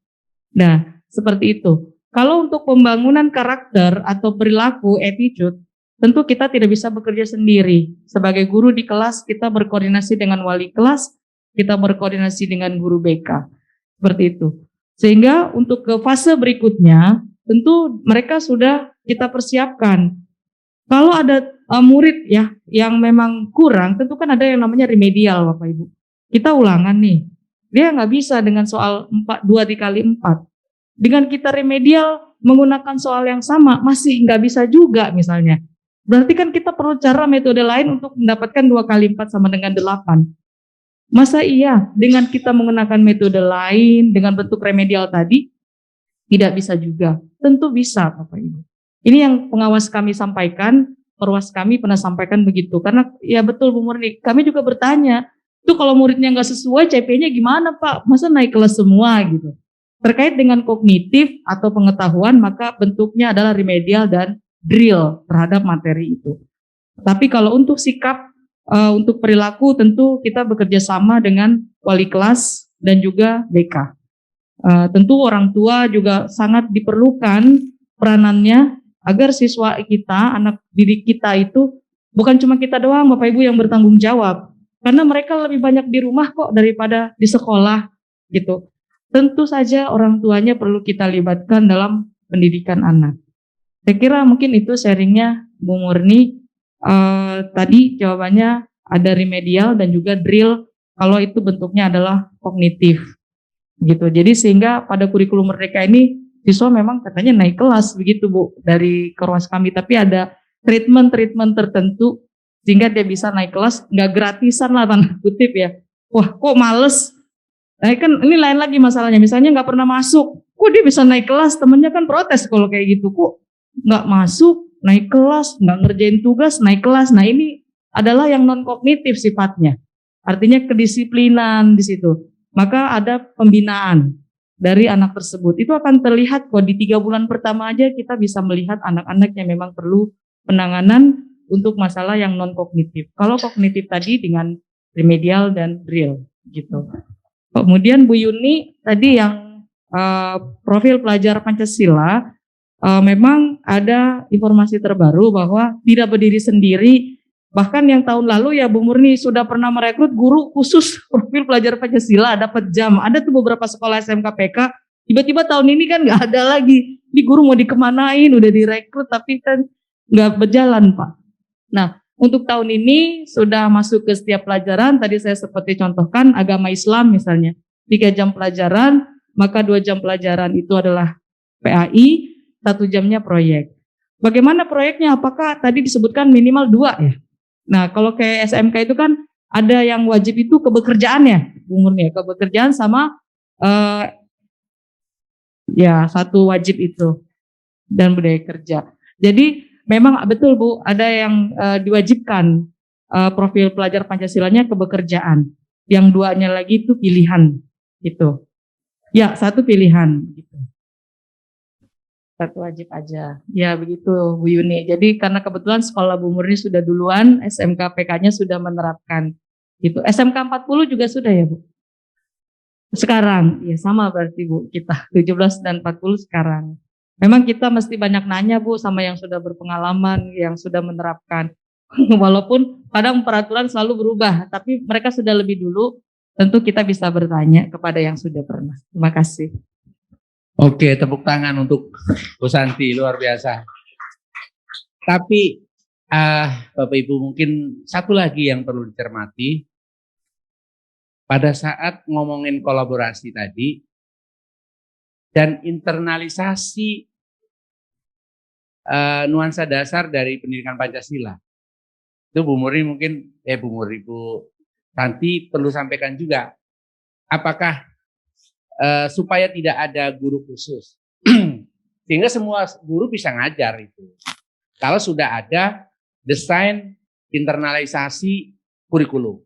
Nah, seperti itu. Kalau untuk pembangunan karakter atau perilaku, attitude, tentu kita tidak bisa bekerja sendiri. Sebagai guru di kelas, kita berkoordinasi dengan wali kelas, kita berkoordinasi dengan guru BK. Seperti itu. Sehingga untuk ke fase berikutnya, tentu mereka sudah kita persiapkan. Kalau ada murid ya yang memang kurang, tentu kan ada yang namanya remedial Bapak Ibu. Kita ulangan nih, dia nggak bisa dengan soal 2 dikali 4. Dengan kita remedial menggunakan soal yang sama, masih nggak bisa juga misalnya. Berarti kan kita perlu cara metode lain untuk mendapatkan 2 kali 4 sama dengan 8. Masa iya dengan kita menggunakan metode lain dengan bentuk remedial tadi, tidak bisa juga? Tentu bisa Bapak Ibu. Ini yang pengawas kami sampaikan, perwas kami pernah sampaikan begitu. Karena ya betul Bu Murni, kami juga bertanya, itu kalau muridnya nggak sesuai CP-nya gimana Pak? Masa naik kelas semua gitu. Terkait dengan kognitif atau pengetahuan, maka bentuknya adalah remedial dan drill terhadap materi itu. Tapi kalau untuk sikap, untuk perilaku tentu kita bekerja sama dengan wali kelas dan juga BK. Tentu orang tua juga sangat diperlukan peranannya agar siswa kita, anak didik kita itu bukan cuma kita doang Bapak Ibu yang bertanggung jawab. Karena mereka lebih banyak di rumah kok daripada di sekolah gitu. Tentu saja orang tuanya perlu kita libatkan dalam pendidikan anak. Saya kira mungkin itu sharingnya Bu Murni. Tadi jawabannya ada remedial dan juga drill kalau itu bentuknya adalah kognitif gitu. Jadi sehingga pada kurikulum Merdeka ini siswa memang katanya naik kelas begitu Bu dari korwas kami, tapi ada treatment tertentu sehingga dia bisa naik kelas, nggak gratisan lah tanda kutip ya. Wah kok males? Nah kan ini lain lagi masalahnya, misalnya nggak pernah masuk, kok dia bisa naik kelas? Temennya kan protes kalau kayak gitu, kok nggak masuk, naik kelas, nggak ngerjain tugas, naik kelas. Nah ini adalah yang non kognitif sifatnya, artinya kedisiplinan di situ. Maka ada pembinaan dari anak tersebut. Itu akan terlihat kok di 3 bulan pertama aja kita bisa melihat anak-anak yang memang perlu penanganan untuk masalah yang non kognitif. Kalau kognitif tadi dengan remedial dan drill gitu. Kemudian Bu Yuni tadi yang profil pelajar Pancasila, memang ada informasi terbaru bahwa tidak berdiri sendiri. Bahkan yang tahun lalu ya Bu Murni sudah pernah merekrut guru khusus profil pelajar Pancasila, dapat jam. Ada tuh beberapa sekolah SMKPK, tiba-tiba tahun ini kan nggak ada lagi. Ini guru mau dikemanain, udah direkrut tapi kan nggak berjalan Pak. Nah untuk tahun ini sudah masuk ke setiap pelajaran, tadi saya seperti contohkan agama Islam misalnya. 3 jam pelajaran, maka 2 jam pelajaran itu adalah PAI, 1 jamnya proyek. Bagaimana proyeknya? Apakah tadi disebutkan minimal 2 ya? Nah, kalau kayak SMK itu kan ada yang wajib itu kebekerjaan ya, Bu Murni, kebekerjaan sama ya 1 wajib itu dan budaya kerja. Jadi memang betul Bu, ada yang diwajibkan profil pelajar Pancasilanya kebekerjaan. Yang 2-nya lagi itu pilihan gitu. Ya, 1 pilihan gitu. 1 wajib aja. Ya begitu Bu Yuni. Jadi karena kebetulan sekolah Bu Murni sudah duluan, SMK PK-nya sudah menerapkan gitu. SMK 40 juga sudah ya Bu? Sekarang, ya sama berarti Bu, kita 17 dan 40 sekarang. Memang kita mesti banyak nanya Bu sama yang sudah berpengalaman, yang sudah menerapkan. Walaupun kadang peraturan selalu berubah, tapi mereka sudah lebih dulu, tentu kita bisa bertanya kepada yang sudah pernah. Terima kasih. Oke, tepuk tangan untuk Bu Santi, luar biasa. Tapi Bapak Ibu mungkin satu lagi yang perlu dicermati. Pada saat ngomongin kolaborasi tadi dan internalisasi nuansa dasar dari pendidikan Pancasila. Itu Bu Murni mungkin, Bu Santi perlu sampaikan juga. Apakah supaya tidak ada guru khusus, sehingga semua guru bisa ngajar itu. Kalau sudah ada desain internalisasi kurikulum,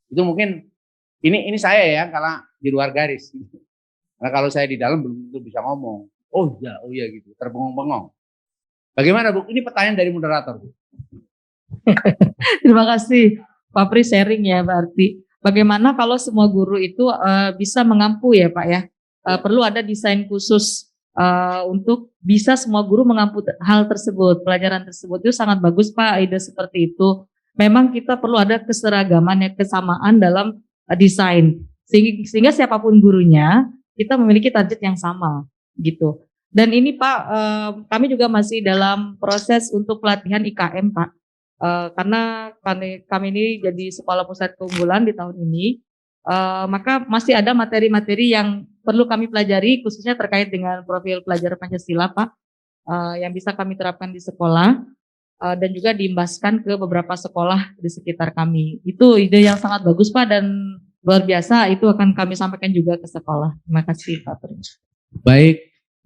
itu mungkin ini saya ya, kalau di luar garis. Karena kalau saya di dalam belum tentu bisa ngomong. Oh iya gitu, terbengong-bengong. Bagaimana Bu? Ini pertanyaan dari moderator Bu. Terima kasih Pak Pri sharing ya berarti. Bagaimana kalau semua guru itu bisa mengampu ya Pak ya? Perlu ada desain khusus untuk bisa semua guru mengampu hal tersebut, pelajaran tersebut. Itu sangat bagus Pak, ide seperti itu. Memang kita perlu ada keseragaman, ya, kesamaan dalam desain. Sehingga siapapun gurunya, kita memiliki target yang sama gitu. Dan ini Pak, kami juga masih dalam proses untuk pelatihan IKM Pak. Karena kami ini jadi sekolah pusat keunggulan di tahun ini, maka masih ada materi-materi yang perlu kami pelajari khususnya terkait dengan profil pelajar Pancasila Pak, yang bisa kami terapkan di sekolah dan juga diimbaskan ke beberapa sekolah di sekitar kami. Itu ide yang sangat bagus Pak dan luar biasa, itu akan kami sampaikan juga ke sekolah. Terima kasih Pak Pri. Baik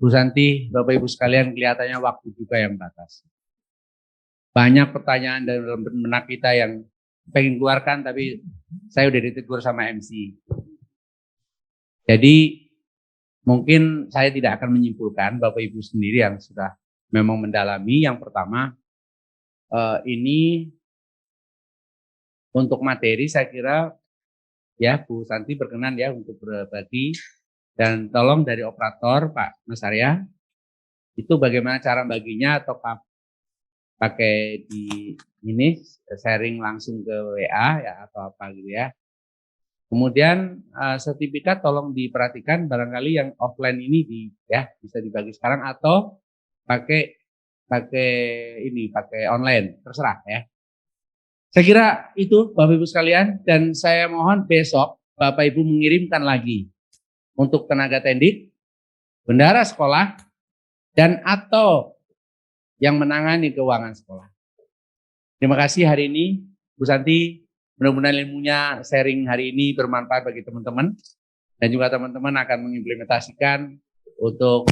Bu Santi, Bapak Ibu sekalian, kelihatannya waktu juga yang batas. Banyak pertanyaan dalam benak kita yang pengen keluarkan, tapi saya udah ditegur sama MC. Jadi mungkin saya tidak akan menyimpulkan, Bapak Ibu sendiri yang sudah memang mendalami. Yang pertama, ini untuk materi saya kira ya Bu Santi berkenan ya untuk berbagi, dan tolong dari operator Pak Mas Arya itu bagaimana cara baginya, atau pakai di ini sharing langsung ke WA ya atau apa gitu ya. Kemudian sertifikat tolong diperhatikan, barangkali yang offline ini bisa dibagi sekarang atau pakai online, terserah ya. Saya kira itu Bapak Ibu sekalian, dan saya mohon besok Bapak Ibu mengirimkan lagi untuk tenaga tendik, bendahara sekolah, dan atau yang menangani keuangan sekolah. Terima kasih hari ini Bu Santi, mudah-mudahan ilmunya sharing hari ini bermanfaat bagi teman-teman, dan juga teman-teman akan mengimplementasikan untuk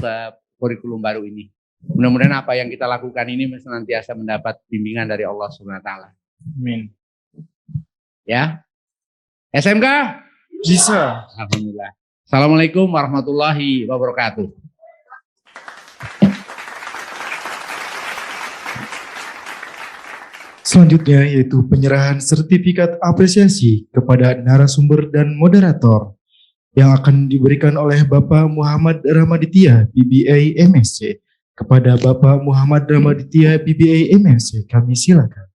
kurikulum baru ini. Mudah-mudahan apa yang kita lakukan ini senantiasa mendapat bimbingan dari Allah Subhanahu wa taala. Amin. Ya. SMK? Bisa. Alhamdulillah. Assalamualaikum warahmatullahi wabarakatuh. Selanjutnya yaitu penyerahan sertifikat apresiasi kepada narasumber dan moderator yang akan diberikan oleh Bapak Muhammad Ramaditya, BBA MSc. Kepada Bapak Muhammad Ramaditya, BBA MSc, kami silakan.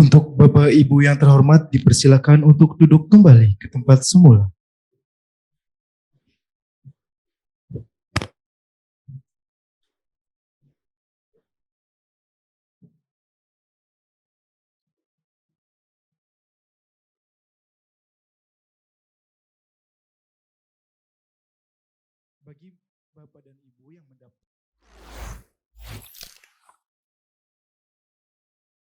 Untuk Bapak Ibu yang terhormat dipersilakan untuk duduk kembali ke tempat semula. Bagi Bapak dan Ibu yang mendaftar